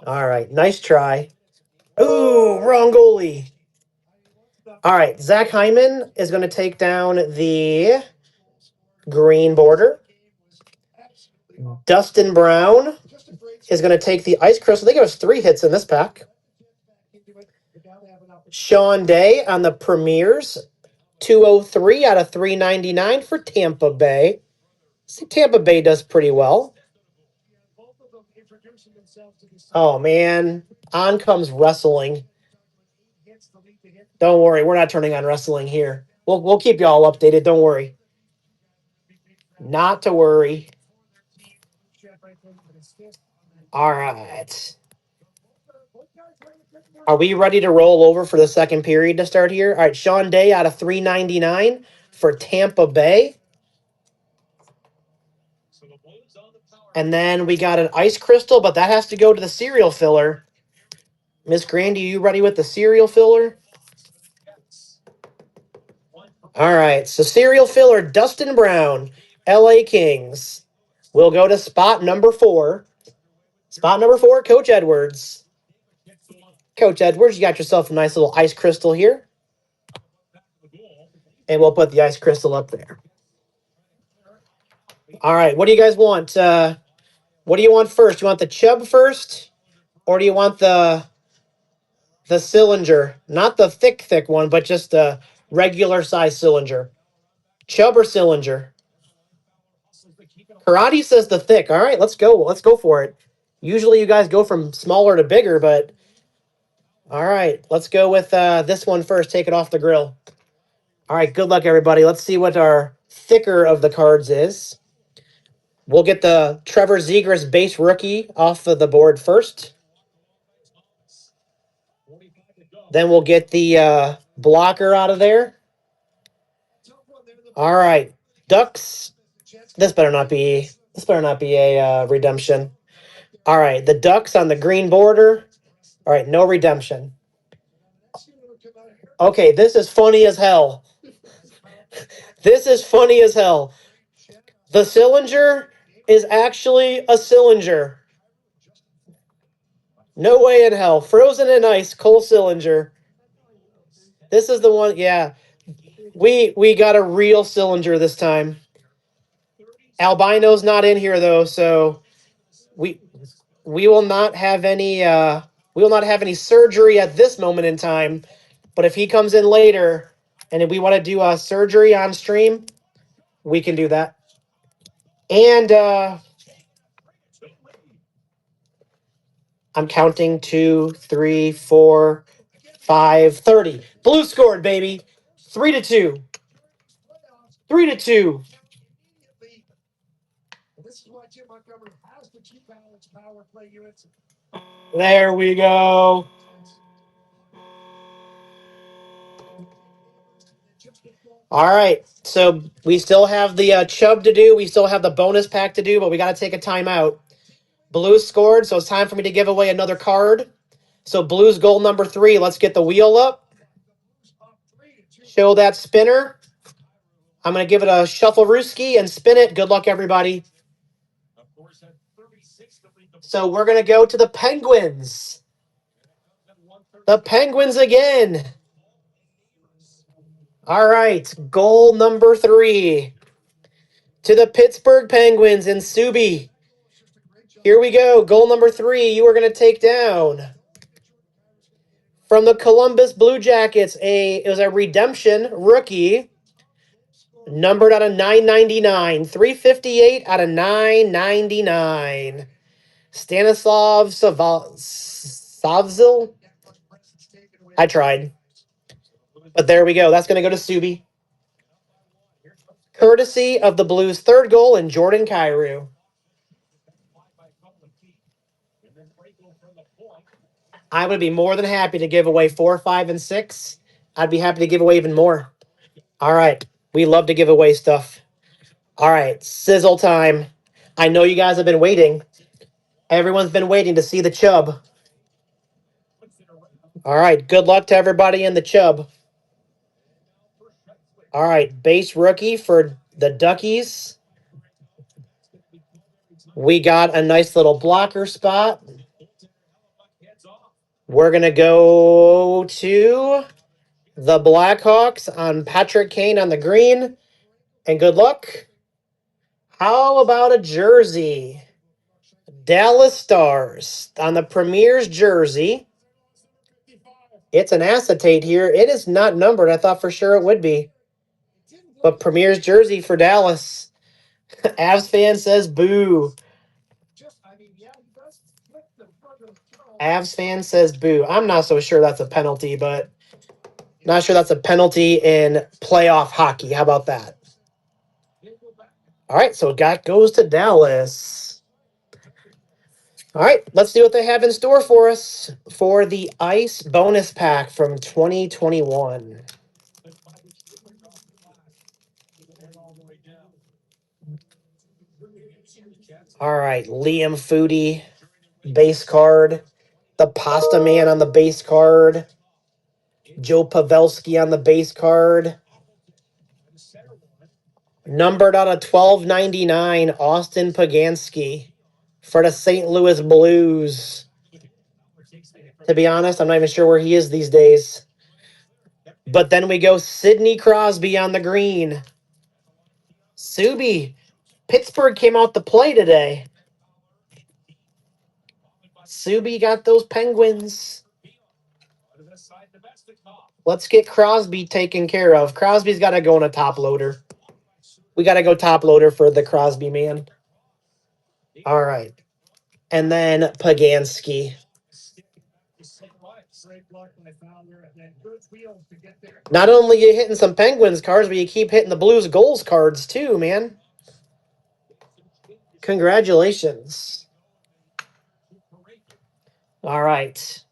All right. Nice try. Ooh, wrong goalie. All right. Zach Hyman is going to take down the green border. Dustin Brown is going to take the ice crystal. They gave us 3 hits in this pack. Sean Day on the Premiers. 203 out of 399 for Tampa Bay. See, Tampa Bay does pretty well. Oh, man. On comes wrestling. Don't worry. We're not turning on wrestling here. We'll keep you all updated. Don't worry. Not to worry. All right. Are we ready to roll over for the second period to start here? All right. Sean Day out of 399 for Tampa Bay. And then we got an ice crystal, but that has to go to the cereal filler. Miss Grandy, you ready with the cereal filler? All right. So cereal filler, Dustin Brown, LA Kings. We'll go to spot number 4. Spot number 4, Coach Edwards. Coach Edwards, you got yourself a nice little ice crystal here. And we'll put the ice crystal up there. All right. What do you guys want? What do you want first? You want the chub first? Or do you want the cylinder? Not the thick one, but just the regular size cylinder. Chub or cylinder? Karate says the thick. All right, let's go. Let's go for it. Usually you guys go from smaller to bigger, but all right, let's go with this one first. Take it off the grill. All right, good luck, everybody. Let's see what our thicker of the cards is. We'll get the Trevor Zegras base rookie off of the board first. Then we'll get the blocker out of there. All right, Ducks. This better not be a redemption. All right, the Ducks on the green border. All right, no redemption. Okay, this is funny as hell. This is funny as hell. The Sillinger is actually a Sillinger. No way in hell. Frozen in ice, Cole Sillinger. This is the one, yeah. We got a real Sillinger this time. Albino's not in here though, so we we will not have any surgery at this moment in time. But if he comes in later and if we want to do a surgery on stream, we can do that. And I'm counting 2, 3, 4, 5, 30. Blue scored, baby. 3-2. 3-2. There we go. All right. So we still have the chub to do. We still have the bonus pack to do, but we got to take a timeout. Blue scored, so it's time for me to give away another card. So Blue's goal number 3. Let's get the wheel up. Show that spinner. I'm going to give it a shuffle rooski and spin it. Good luck, everybody. So we're going to go to the Penguins. The Penguins again. All right. Goal number 3. To the Pittsburgh Penguins and Subi. Here we go. Goal number 3. You are going to take down. From the Columbus Blue Jackets, it was a redemption rookie. Numbered out of 999. 358 out of 999. Stanislav Savzil. I tried. But there we go. That's going to go to Subi. Courtesy of the Blues' 3rd goal in Jordan Kyrou. I would be more than happy to give away 4, 5, and 6. I'd be happy to give away even more. All right. We love to give away stuff. All right. Sizzle time. I know you guys have been waiting. Everyone's been waiting to see the chub. All right. Good luck to everybody in the chub. All right. Base rookie for the Duckies. We got a nice little blocker spot. We're going to go to the Blackhawks on Patrick Kane on the green. And good luck. How about a jersey? Dallas Stars on the Premier's jersey. It's an acetate here. It is not numbered. I thought for sure it would be. But Premier's jersey for Dallas. Avs fan says boo. Avs fan says boo. I'm not so sure that's a penalty, but not sure that's a penalty in playoff hockey. How about that? All right, so that goes to Dallas. All right, let's see what they have in store for us for the Ice bonus pack from 2021. All right, Liam Foodie, base card. The Pasta Man on the base card. Joe Pavelski on the base card. Numbered out of 1299, Austin Pagansky for the St. Louis Blues. To be honest, I'm not even sure where he is these days. But then we go Sidney Crosby on the green. Subi. Pittsburgh came out to play today. Subi got those Penguins. Let's get Crosby taken care of. Crosby's got to go in a top loader. We got to go top loader for the Crosby man. All right. And then Pagansky. Not only are you hitting some Penguins cards, but you keep hitting the Blues goals cards too, man. Congratulations. All right.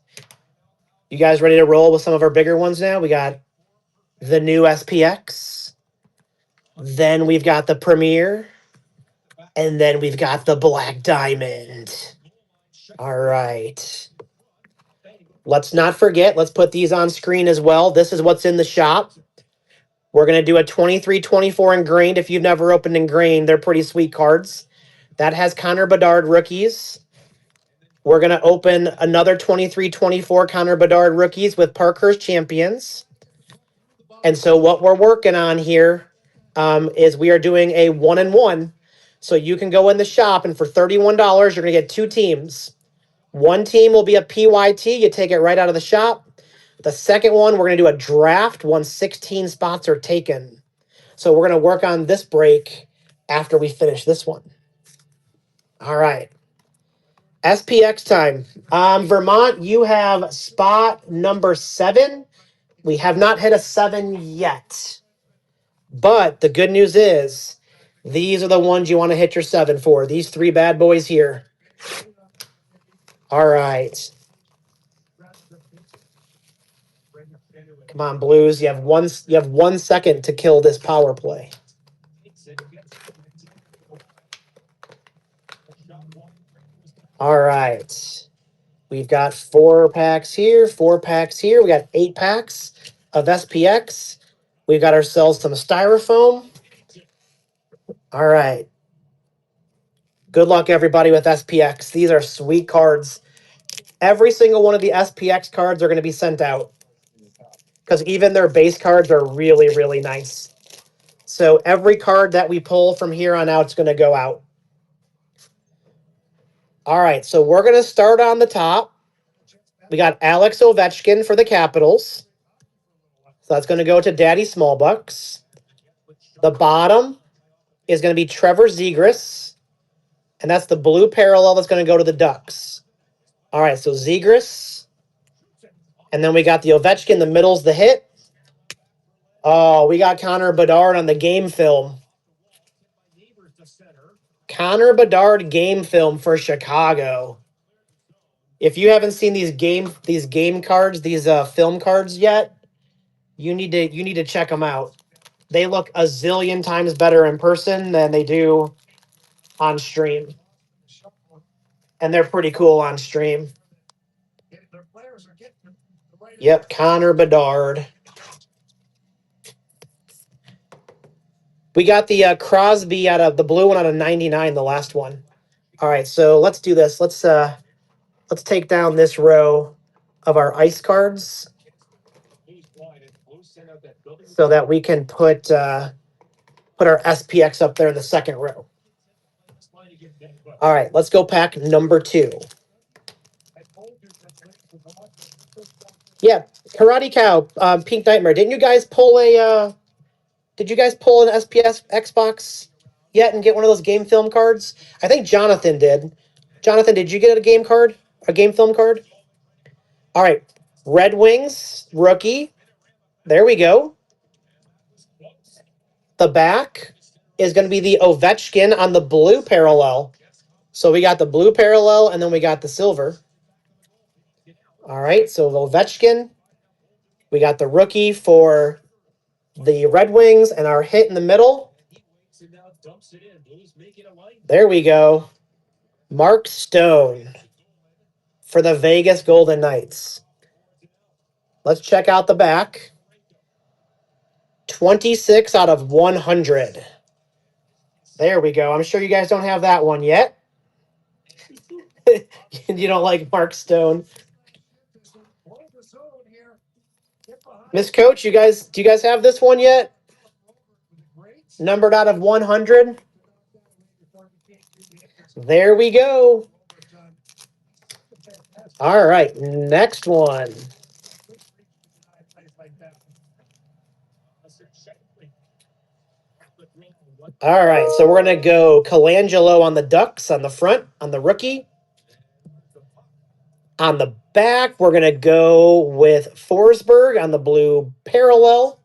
You guys ready to roll with some of our bigger ones now? We got the new SPX. Then we've got the Premier. And then we've got the Black Diamond. All right. Let's not forget, let's put these on screen as well. This is what's in the shop. We're going to do a 23-24 ingrained. If you've never opened ingrained, they're pretty sweet cards. That has Connor Bedard rookies. We're going to open another 23-24 Connor Bedard rookies with Parkhurst champions. And so what we're working on here is we are doing a 1-and-1. So you can go in the shop, and for $31, you're going to get 2 teams. One team will be a PYT. You take it right out of the shop. The second one, we're going to do a draft once 16 spots are taken. So we're going to work on this break after we finish this one. All right. SPX time. Vermont, you have spot number 7. We have not hit a 7 yet. But the good news is these are the ones you want to hit your 7 for. These 3 bad boys here. All right. Come on, Blues. You have 1 second to kill this power play. All right. We've got 4 packs here, 4 packs here. We got 8 packs of SPX. We've got ourselves some styrofoam. All right. Good luck, everybody, with SPX. These are sweet cards. Every single one of the SPX cards are going to be sent out because even their base cards are really, really nice. So every card that we pull from here on out is going to go out. All right, so we're going to start on the top. We got Alex Ovechkin for the Capitals. So that's going to go to Daddy Smallbucks. The bottom is going to be Trevor Zegras. And that's the blue parallel that's going to go to the Ducks. All right, so Zegras. And then we got the Ovechkin. The middle's the hit. Oh, we got Connor Bedard on the game film. Connor Bedard game film for Chicago. If you haven't seen these game cards, these film cards yet, you need to check them out. They look a zillion times better in person than they do on stream. And they're pretty cool on stream. Yep, Connor Bedard. We got the Crosby out of the blue one out of 99, the last one. All right, so let's do this. Let's take down this row of our ice cards so that we can put our SPX up there in the second row. All right, let's go pack number 2. Yeah, Karate Cow, Pink Nightmare. Didn't you guys pull a? Did you guys pull an SPS Xbox yet and get one of those game film cards? I think Jonathan did. Jonathan, did you get a game card? A game film card? All right. Red Wings, rookie. There we go. The back is going to be the Ovechkin on the blue parallel. So we got the blue parallel and then we got the silver. All right. So Ovechkin. We got the rookie for the Red Wings and our hit in the middle. There we go. Mark Stone for the Vegas Golden Knights. Let's check out the back. 26 out of 100. There we go. I'm sure you guys don't have that one yet. You don't like Mark Stone. Miss Coach, do you guys have this one yet? Numbered out of 100. There we go. All right, next one. All right, so we're going to go Colangelo on the Ducks on the front, on the rookie. On the back, we're going to go with Forsberg on the blue parallel.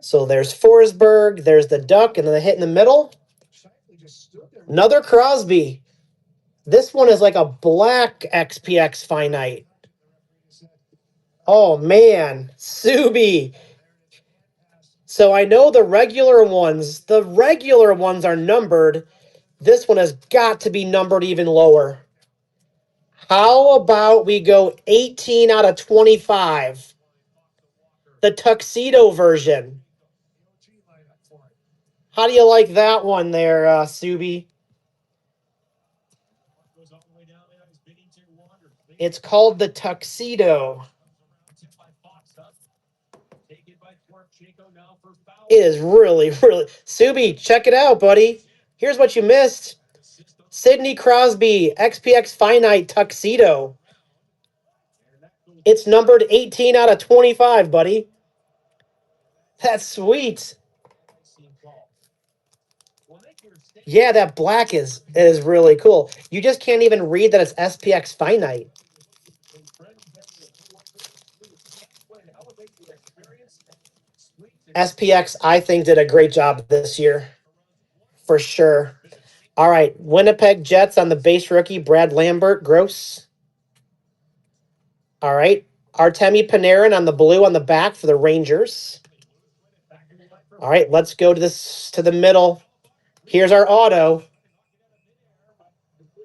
So there's Forsberg, there's the Duck, and then the hit in the middle. Another Crosby. This one is like a black XPX finite. Oh, man. Subi. So I know the regular ones are numbered. This one has got to be numbered even lower. How about we go 18 out of 25? The tuxedo version. How do you like that one there, Subi? It's called the tuxedo. It is really, really. Subi, check it out, buddy. Here's what you missed. Sidney Crosby, XPX Finite Tuxedo. It's numbered 18 out of 25, buddy. That's sweet. Yeah, that black is really cool. You just can't even read that it's SPX Finite. SPX, I think, did a great job this year. For sure. All right. Winnipeg Jets on the base rookie, Brad Lambert, gross. All right. Artemi Panarin on the blue on the back for the Rangers. All right, let's go to the middle. Here's our auto.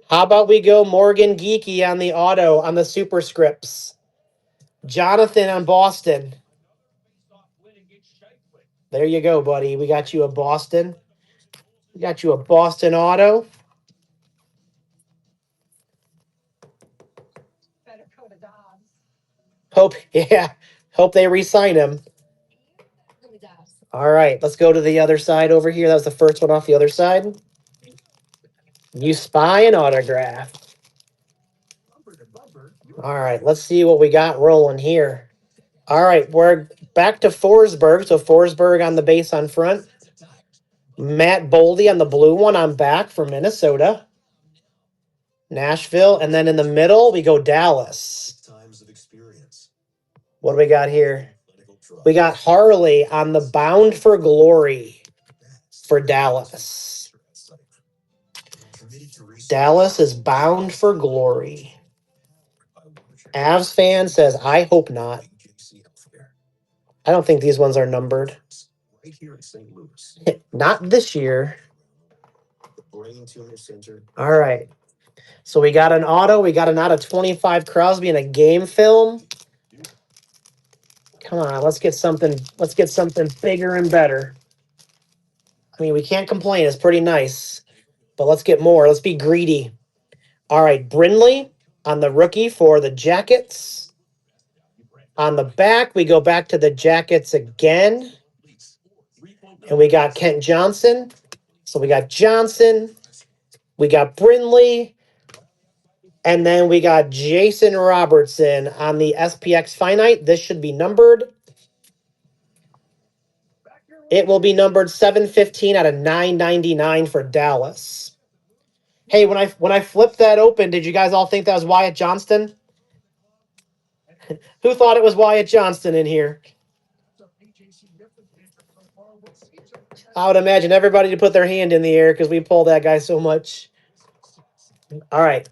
How about we go Morgan Geeky on the auto on the superscripts? Jonathan on Boston. There you go, buddy. We got you a Boston. We got you a Boston auto. Hope, yeah. Hope they re-sign him. All right, let's go to the other side over here. That was the first one off the other side. You spy an autograph. All right, let's see what we got rolling here. All right, we're back to Forsberg. So Forsberg on the base on front. Matt Boldy on the blue one on back for Minnesota. Nashville. And then in the middle, we go Dallas. What do we got here? We got Harley on the Bound for Glory for Dallas. Dallas is bound for glory. Avs fan says, I hope not. I don't think these ones are numbered. Not this year. All right. So we got an auto. We got an out of 25 Crosby and a game film. Come on, let's get something. Let's get something bigger and better. I mean, we can't complain. It's pretty nice. But let's get more. Let's be greedy. All right, Brindley on the rookie for the Jackets. On the back, we go back to the Jackets again. And we got Kent Johnson. So we got Johnson. We got Brindley. And then we got Jason Robertson on the SPX Finite. This should be numbered. It will be numbered 715 out of 999 for Dallas. Hey, when I flipped that open, did you guys all think that was Wyatt Johnston? Who thought it was Wyatt Johnston in here? I would imagine everybody to put their hand in the air because we pull that guy so much. All right.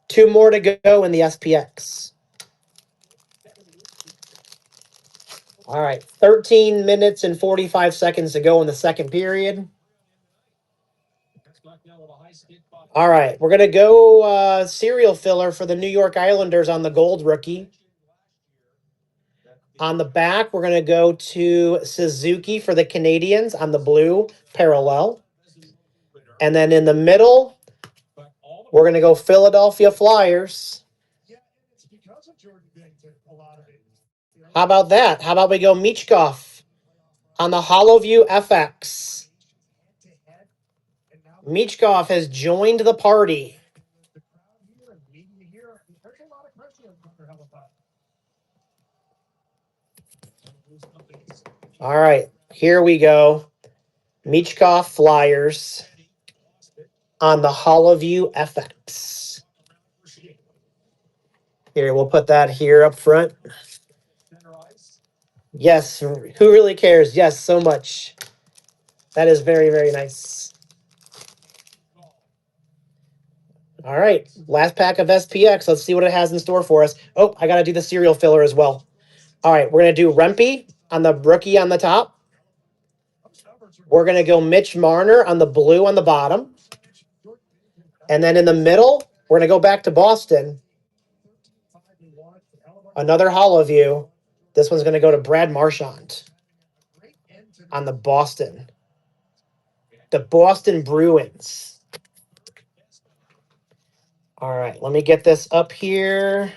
2 more to go in the SPX. All right. 13 minutes and 45 seconds to go in the second period. All right. We're going to go serial filler for the New York Islanders on the gold rookie. On the back, we're going to go to Suzuki for the Canadians on the blue parallel. And then in the middle, we're going to go Philadelphia Flyers. How about that? How about we go Michkov on the HoloView FX? Michkov has joined the party. All right, here we go. Michkov Flyers on the HoloView FX. Here, we'll put that here up front. Yes, who really cares? Yes, so much. That is very, very nice. All right, last pack of SPX. Let's see what it has in store for us. Oh, I got to do the serial filler as well. All right, we're going to do Rempe on the rookie on the top. We're going to go Mitch Marner on the blue on the bottom. And then in the middle, we're going to go back to Boston. Another Hollow View. This one's going to go to Brad Marchand on the Boston. The Boston Bruins. All right, let me get this up here.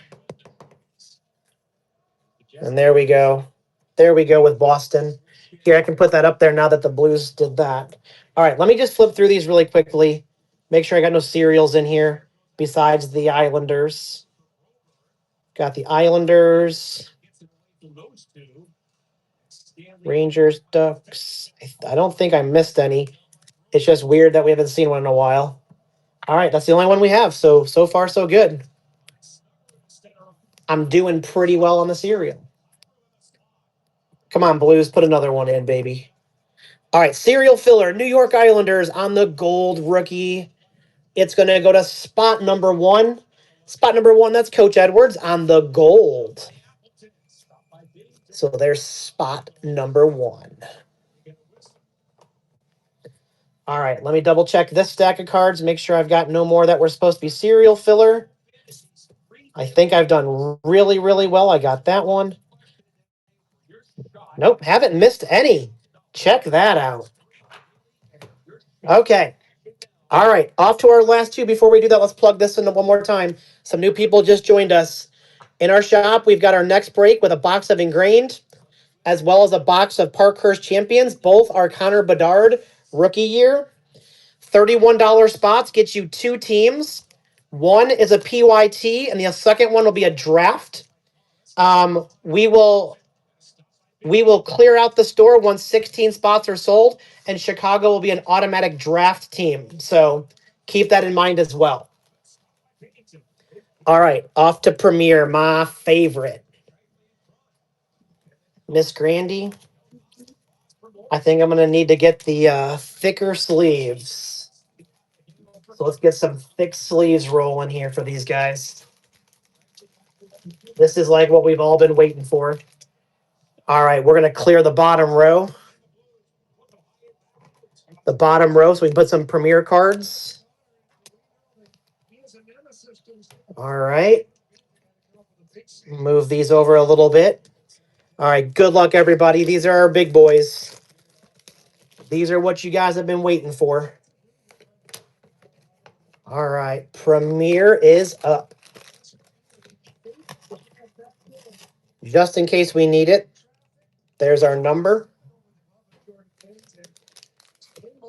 And there we go. There we go with Boston. Here, I can put that up there now that the Blues did that. All right, let me just flip through these really quickly. Make sure I got no cereals in here besides the Islanders. Got the Islanders. Rangers, Ducks. I don't think I missed any. It's just weird that we haven't seen one in a while. All right, that's the only one we have. So far, so good. I'm doing pretty well on the cereal. Come on, Blues, put another one in, baby. All right, serial filler, New York Islanders on the gold rookie. It's going to go to spot number 1. Spot number 1, that's Coach Edwards on the gold. So there's spot number 1. All right, let me double check this stack of cards, make sure I've got no more that were supposed to be serial filler. I think I've done really, really well. I got that one. Nope, haven't missed any. Check that out. Okay. All right, off to our last two. Before we do that, let's plug this in one more time. Some new people just joined us. In our shop, we've got our next break with a box of Ingrained, as well as a box of Parkhurst Champions. Both are Connor Bedard rookie year. $31 spots gets you 2 teams. One is a PYT, and the second one will be a draft. We will clear out the store once 16 spots are sold, and Chicago will be an automatic draft team. So keep that in mind as well. All right, off to Premier, my favorite. Miss Grandy. I think I'm going to need to get the thicker sleeves. So let's get some thick sleeves rolling here for these guys. This is like what we've all been waiting for. All right, we're going to clear the bottom row. The bottom row so we can put some Premier cards. All right. Move these over a little bit. All right, good luck, everybody. These are our big boys. These are what you guys have been waiting for. All right, Premier is up. Just in case we need it, there's our number.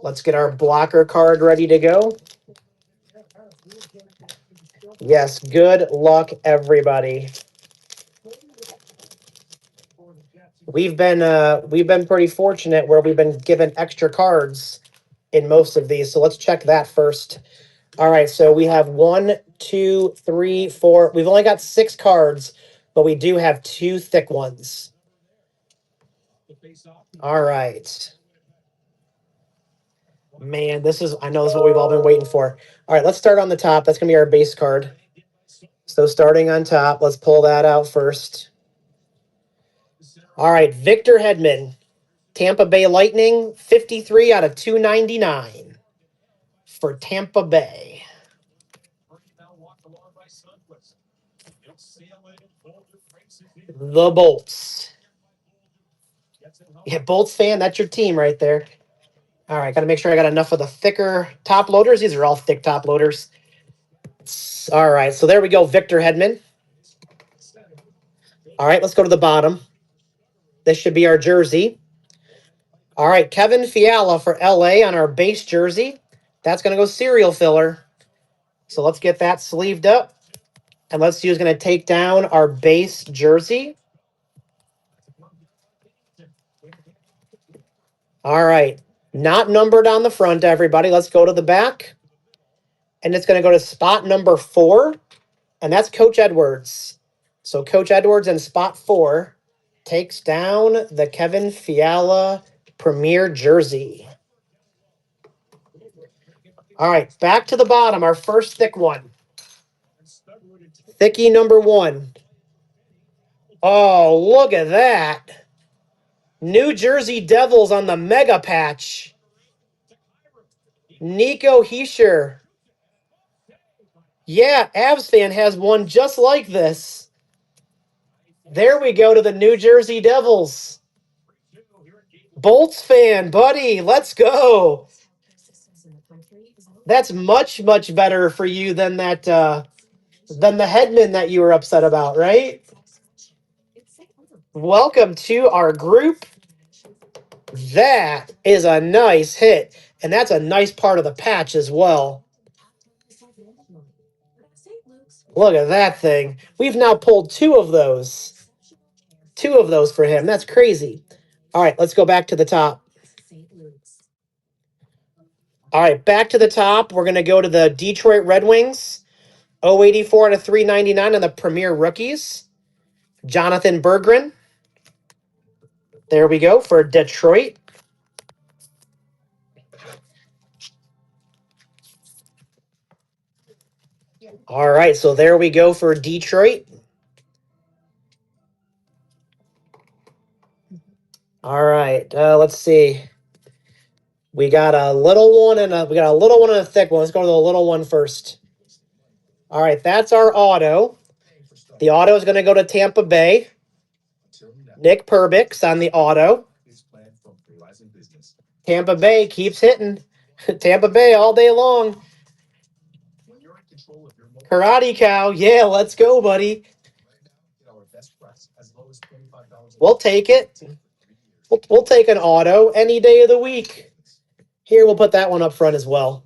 Let's get our blocker card ready to go. Yes, good luck, everybody. We've been pretty fortunate where we've been given extra cards in most of these. So let's check that first. All right, so we have 1, 2, 3, 4. We've only got 6 cards, but we do have 2 thick ones. All right. Man, I know this is what we've all been waiting for. All right, let's start on the top. That's going to be our base card. So starting on top, let's pull that out first. All right, Victor Hedman, Tampa Bay Lightning, 53 out of 299 for Tampa Bay. The Bolts. Yeah, Bolts fan, that's your team right there. All right, got to make sure I got enough of the thicker top loaders. These are all thick top loaders. All right, so there we go, Victor Hedman. All right, let's go to the bottom. This should be our jersey. All right, Kevin Fiala for LA on our base jersey. That's going to go serial filler. So let's get that sleeved up. And let's see who's going to take down our base jersey. All right, not numbered on the front, everybody. Let's go to the back. And it's going to go to spot number 4. And that's Coach Edwards. So Coach Edwards in spot 4 takes down the Kevin Fiala Premier jersey. All right, back to the bottom, our first thick one. Thickie number 1. Oh, look at that. New Jersey Devils on the mega patch. Nico Hischier. Yeah, Avs fan has one just like this. There we go to the New Jersey Devils. Bolts fan, buddy. Let's go. That's much, much better for you than that than the Hedman that you were upset about, right? Welcome to our group. That is a nice hit. And that's a nice part of the patch as well. Look at that thing. We've now pulled two of those. Two of those for him. That's crazy. All right, let's go back to the top. All right, back to the top. We're going to go to the Detroit Red Wings. 084 out of 399 on the Premier Rookies. Jonathan Berggren. There we go for Detroit. All right, so there we go for Detroit. All right, let's see. We got a little one and a thick one. Let's go to the little one first. All right, that's our auto. The auto is going to go to Tampa Bay. Nick Perbix on the auto. Tampa Bay keeps hitting. Tampa Bay all day long. Karate Cow. Yeah, let's go, buddy. We'll take it. We'll take an auto any day of the week. Here, we'll put that one up front as well.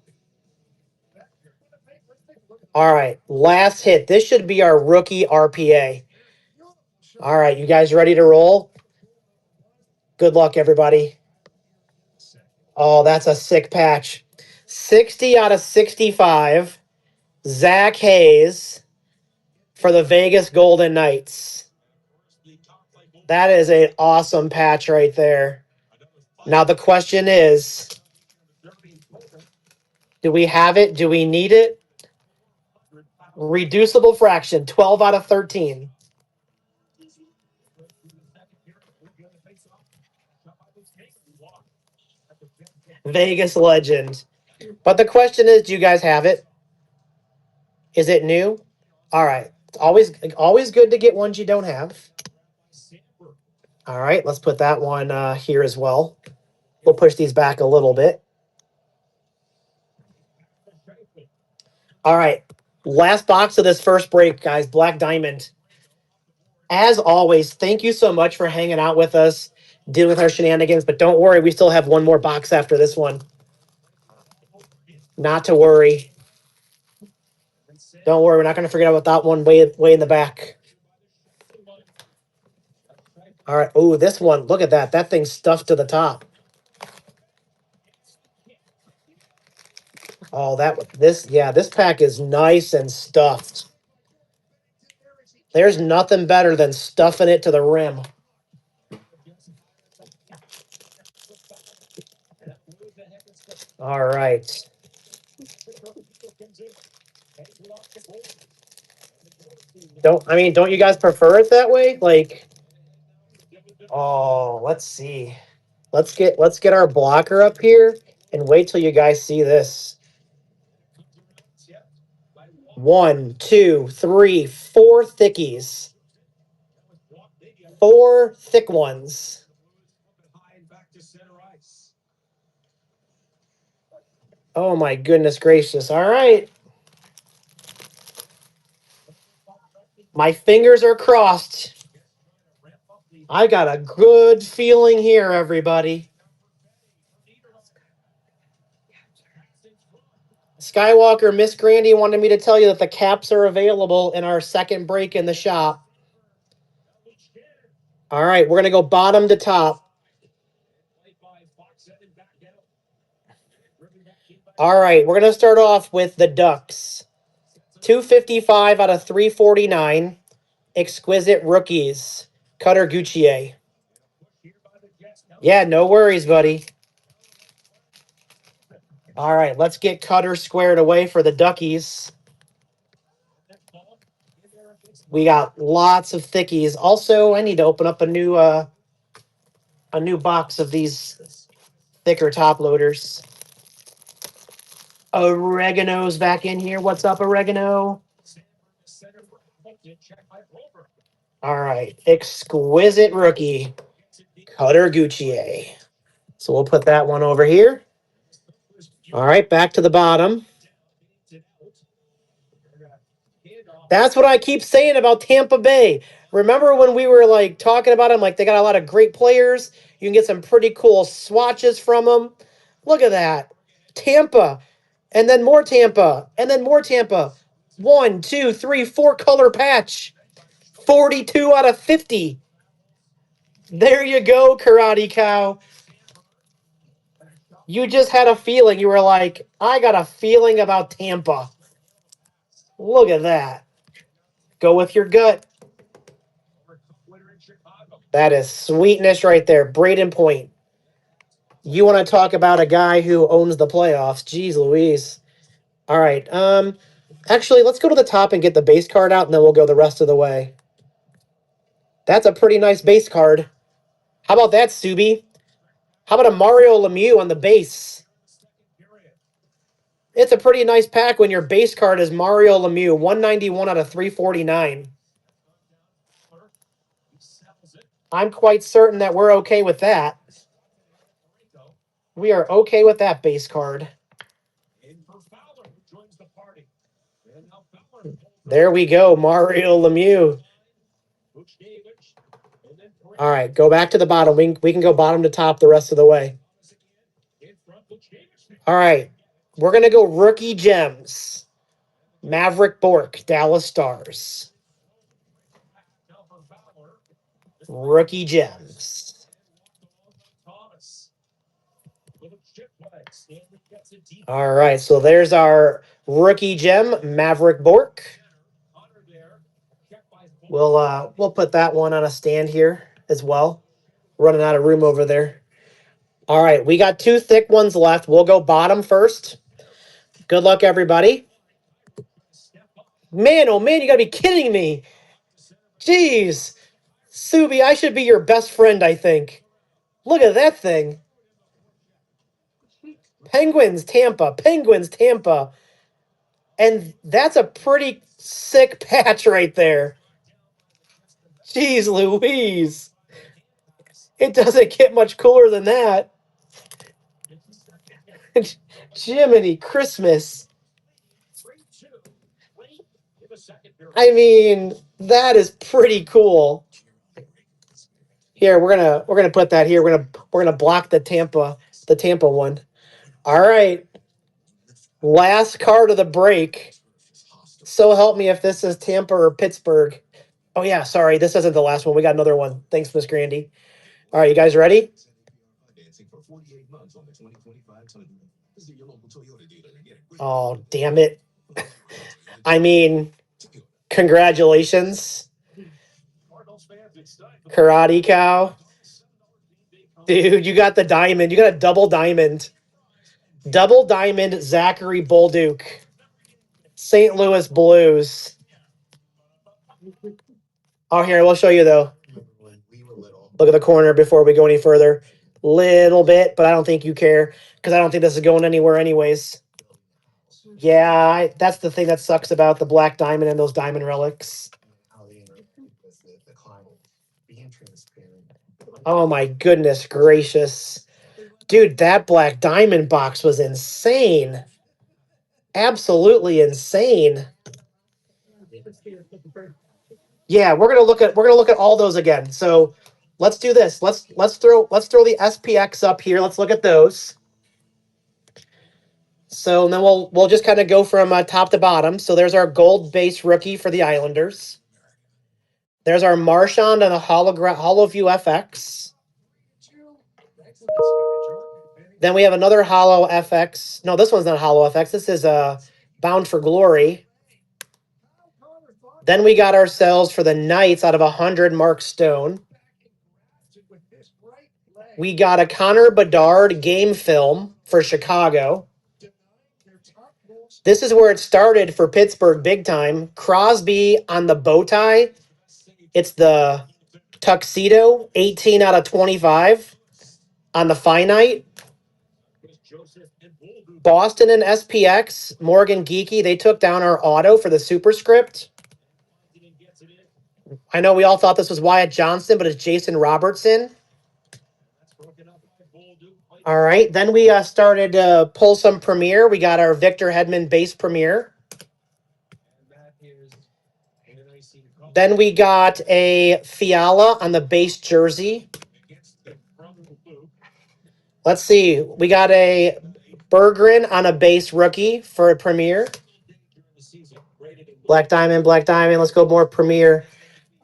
All right, last hit. This should be our rookie RPA. All right, you guys ready to roll? Good luck, everybody. Oh, that's a sick patch. 60 out of 65. Zach Hayes for the Vegas Golden Knights. That is an awesome patch right there. Now the question is, do we have it? Do we need it? Reducible fraction, 12 out of 13. Vegas legend. But the question is, do you guys have it? Is it new? All right. It's always good to get ones you don't have. All right, let's put that one here as well. We'll push these back a little bit. All right. Last box of this first break, guys. Black Diamond. As always, thank you so much for hanging out with us, dealing with our shenanigans. But don't worry, we still have one more box after this one. Not to worry. Don't worry, we're not going to forget about that one way in the back. All right. Oh, this one. Look at that. That thing's stuffed to the top. Oh, this pack is nice and stuffed. There's nothing better than stuffing it to the rim. All right. Don't you guys prefer it that way? Like, oh, let's see. Let's get our blocker up here and wait till you guys see this. 1, 2, 3, 4 thickies. 4 thick ones. Oh my goodness gracious. All right. My fingers are crossed. I got a good feeling here, everybody. Skywalker, Miss Grandy wanted me to tell you that the caps are available in our second break in the shop. All right, we're going to go bottom to top. All right, we're going to start off with the Ducks. 255 out of 349. Exquisite Rookies. Cutter Guccier. Yeah, no worries, buddy. All right, let's get Cutter squared away for the Duckies. We got lots of thickies. Also, I need to open up a new box of these thicker top loaders. Oregano's back in here. What's up, Oregano? All right. Exquisite rookie. Cutter Guccier. So we'll put that one over here. All right, back to the bottom. That's what I keep saying about Tampa Bay. Remember when we were like talking about them? Like they got a lot of great players. You can get some pretty cool swatches from them. Look at that. Tampa. And then more Tampa. And then more Tampa. 1, 2, 3, 4 color patch. 42 out of 50. There you go, Karate Cow. You just had a feeling. You were like, I got a feeling about Tampa. Look at that. Go with your gut. That is sweetness right there. Braden Point. You want to talk about a guy who owns the playoffs. Jeez Louise. All right. Actually, let's go to the top and get the base card out, and then we'll go the rest of the way. That's a pretty nice base card. How about that, Subi? How about a Mario Lemieux on the base? It's a pretty nice pack when your base card is Mario Lemieux, 191 out of 349. I'm quite certain that we're okay with that. We are okay with that base card. There we go, Mario Lemieux. All right, go back to the bottom. We can go bottom to top the rest of the way. All right, we're going to go rookie gems. Maverick Bork, Dallas Stars. Rookie gems. All right, so there's our rookie gem, Maverick Bork. We'll put that one on a stand here as well. Running out of room over there. All right, we got 2 thick ones left. We'll go bottom first. Good luck, everybody. Man, oh man, you gotta be kidding me. Jeez. Subi, I should be your best friend, I think. Look at that thing. Penguins, Tampa. Penguins, Tampa. And that's a pretty sick patch right there. Jeez Louise. It doesn't get much cooler than that. Jiminy Christmas. I mean, that is pretty cool. Here, we're gonna put that here. We're gonna block the Tampa one. All right. Last card of the break. So help me if this is Tampa or Pittsburgh. Oh yeah, sorry, this isn't the last one. We got another one. Thanks, Miss Grandy. All right, you guys ready? Oh, damn it. I mean, congratulations. Karate Cow. Dude, you got the diamond. You got a double diamond. Double diamond Zachary Bolduc. St. Louis Blues. Oh, here, we'll show you, though. Look at the corner before we go any further. Little bit, but I don't think you care because I don't think this is going anywhere anyways. Yeah, that's the thing that sucks about the black diamond and those diamond relics. Oh my goodness gracious. Dude, that black diamond box was insane. Absolutely insane. Yeah, we're gonna look at all those again. So let's do this. Let's throw the SPX up here. Let's look at those. So then we'll just kind of go from top to bottom. So there's our gold base rookie for the Islanders. There's our Marchand and the HoloView FX. Then we have another Holo FX. No, this one's not Holo FX. This is Bound for Glory. Then we got ourselves for the Knights out of 100 Mark Stone. We got a Connor Bedard game film for Chicago. This is where it started for Pittsburgh big time. Crosby on the bow tie. It's the tuxedo, 18 out of 25 on the finite. Boston and SPX, Morgan Geeky, they took down our auto for the superscript. I know we all thought this was Wyatt Johnson, but it's Jason Robertson. All right. Then we started to pull some Premier. We got our Victor Hedman base Premier. Then we got a Fiala on the base jersey. Let's see. We got a Berggren on a base rookie for a Premier. Black Diamond, Black Diamond. Let's go more Premier.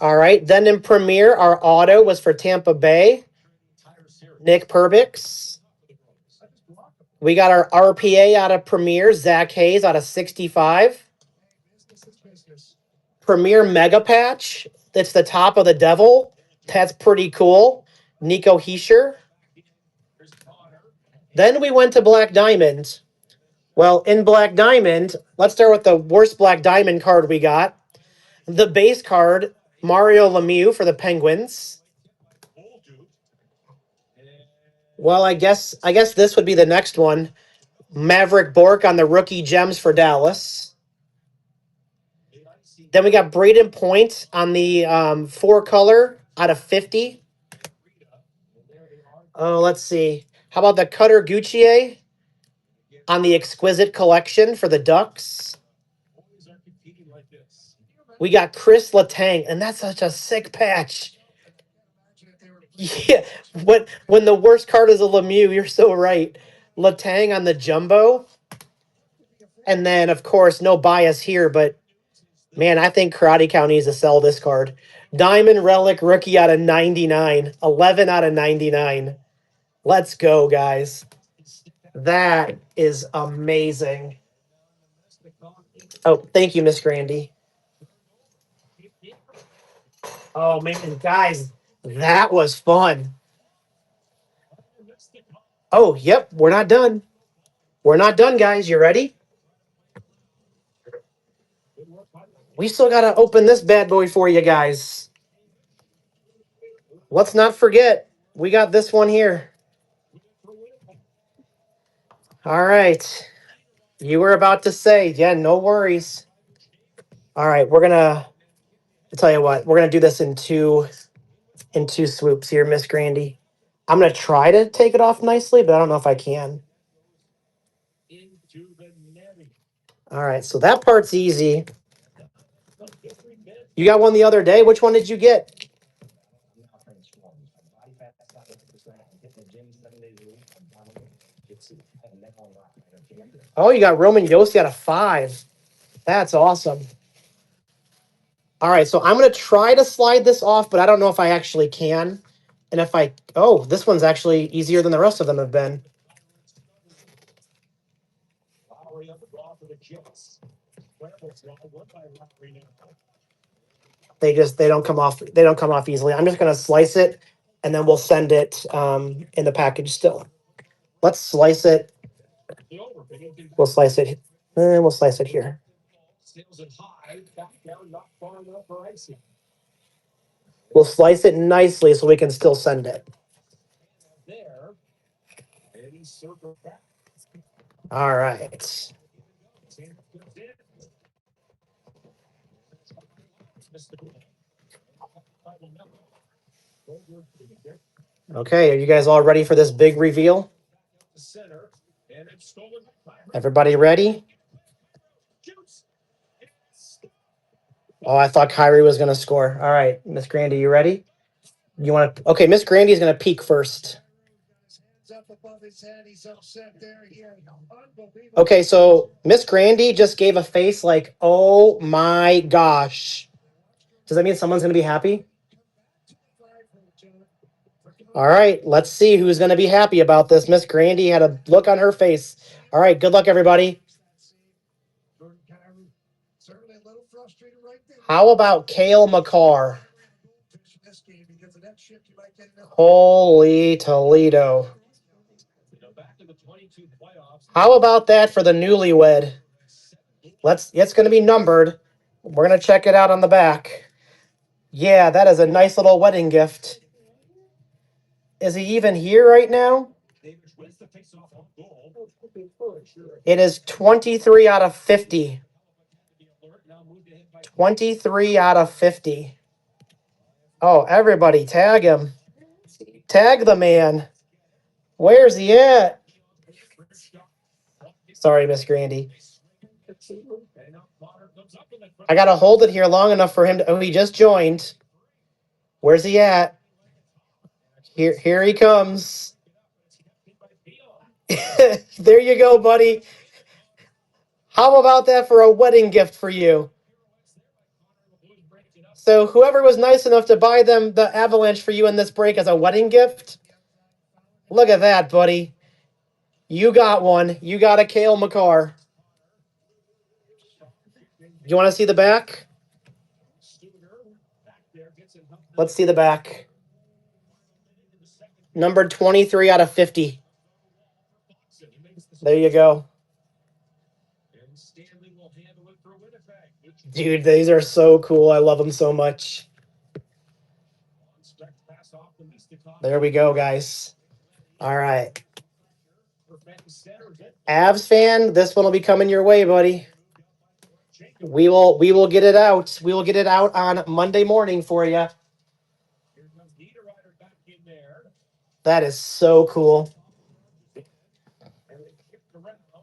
All right. Then in Premier, our auto was for Tampa Bay. Nick Perbix. We got our RPA out of Premier. Zach Hayes out of 65. Premier Mega Patch. That's the top of the Devil. That's pretty cool. Nico Heischer. Then we went to Black Diamond. Well, in Black Diamond, let's start with the worst Black Diamond card we got. The base card, Mario Lemieux for the Penguins. Well, I guess this would be the next one. Maverick Bork on the rookie gems for Dallas. Then we got Braden Point on the 4-color out of 50. Oh, let's see. How about the Cutter Guccier on the Exquisite Collection for the Ducks? We got Chris Letang, and that's such a sick patch. Yeah, when the worst card is a Lemieux, you're so right. Letang on the jumbo. And then, of course, no bias here, but man, I think Karate Cow needs to sell this card. Diamond Relic rookie out of 99. 11 out of 99. Let's go, guys. That is amazing. Oh, thank you, Miss Grandy. Oh, man, guys, that was fun. Oh, yep, we're not done. We're not done, guys. You ready? We still got to open this bad boy for you guys. Let's not forget, we got this one here. All right. You were about to say, yeah, no worries. All right, I'll tell you what, we're going to do this in two swoops here, Miss Grandy. I'm going to try to take it off nicely, but I don't know if I can. All right, so that part's easy. You got one the other day. Which one did you get? Oh, you got Roman Yossi out of 5. That's awesome. All right, so I'm going to try to slide this off, but I don't know if I actually can. And if I... Oh, this one's actually easier than the rest of them have been. They don't come off. They don't come off easily. I'm just going to slice it, and then we'll send it in the package still. Let's slice it. We'll slice it. And we'll slice it here. We'll slice it nicely so we can still send it. All right. Okay, are you guys all ready for this big reveal? Everybody ready? Oh, I thought Kyrie was going to score. All right, Miss Grandy, you ready? You want to? Okay, Miss Grandy's going to peek first. Okay, so Miss Grandy just gave a face like, oh my gosh. Does that mean someone's going to be happy? All right, let's see who's going to be happy about this. Miss Grandy had a look on her face. All right, good luck, everybody. How about Cale Makar? Holy Toledo. How about that for the newlywed? It's going to be numbered. We're going to check it out on the back. Yeah, that is a nice little wedding gift. Is he even here right now? It is 23 out of 50. 23 out of 50. Oh, everybody, tag him. Tag the man. Where's he at? Sorry, Miss Grandy. I gotta hold it here long enough for him to. Oh, he just joined. Where's he at? Here he comes. There you go, buddy. How about that for a wedding gift for you? So whoever was nice enough to buy them the Avalanche for you in this break as a wedding gift, look at that, buddy. You got one. You got a Kale McCarr. You want to see the back? Let's see the back. Number 23 out of 50. There you go. Dude, these are so cool. I love them so much. There we go, guys. All right. Avs fan, this one will be coming your way, buddy. We will get it out. We will get it out on Monday morning for you. That is so cool.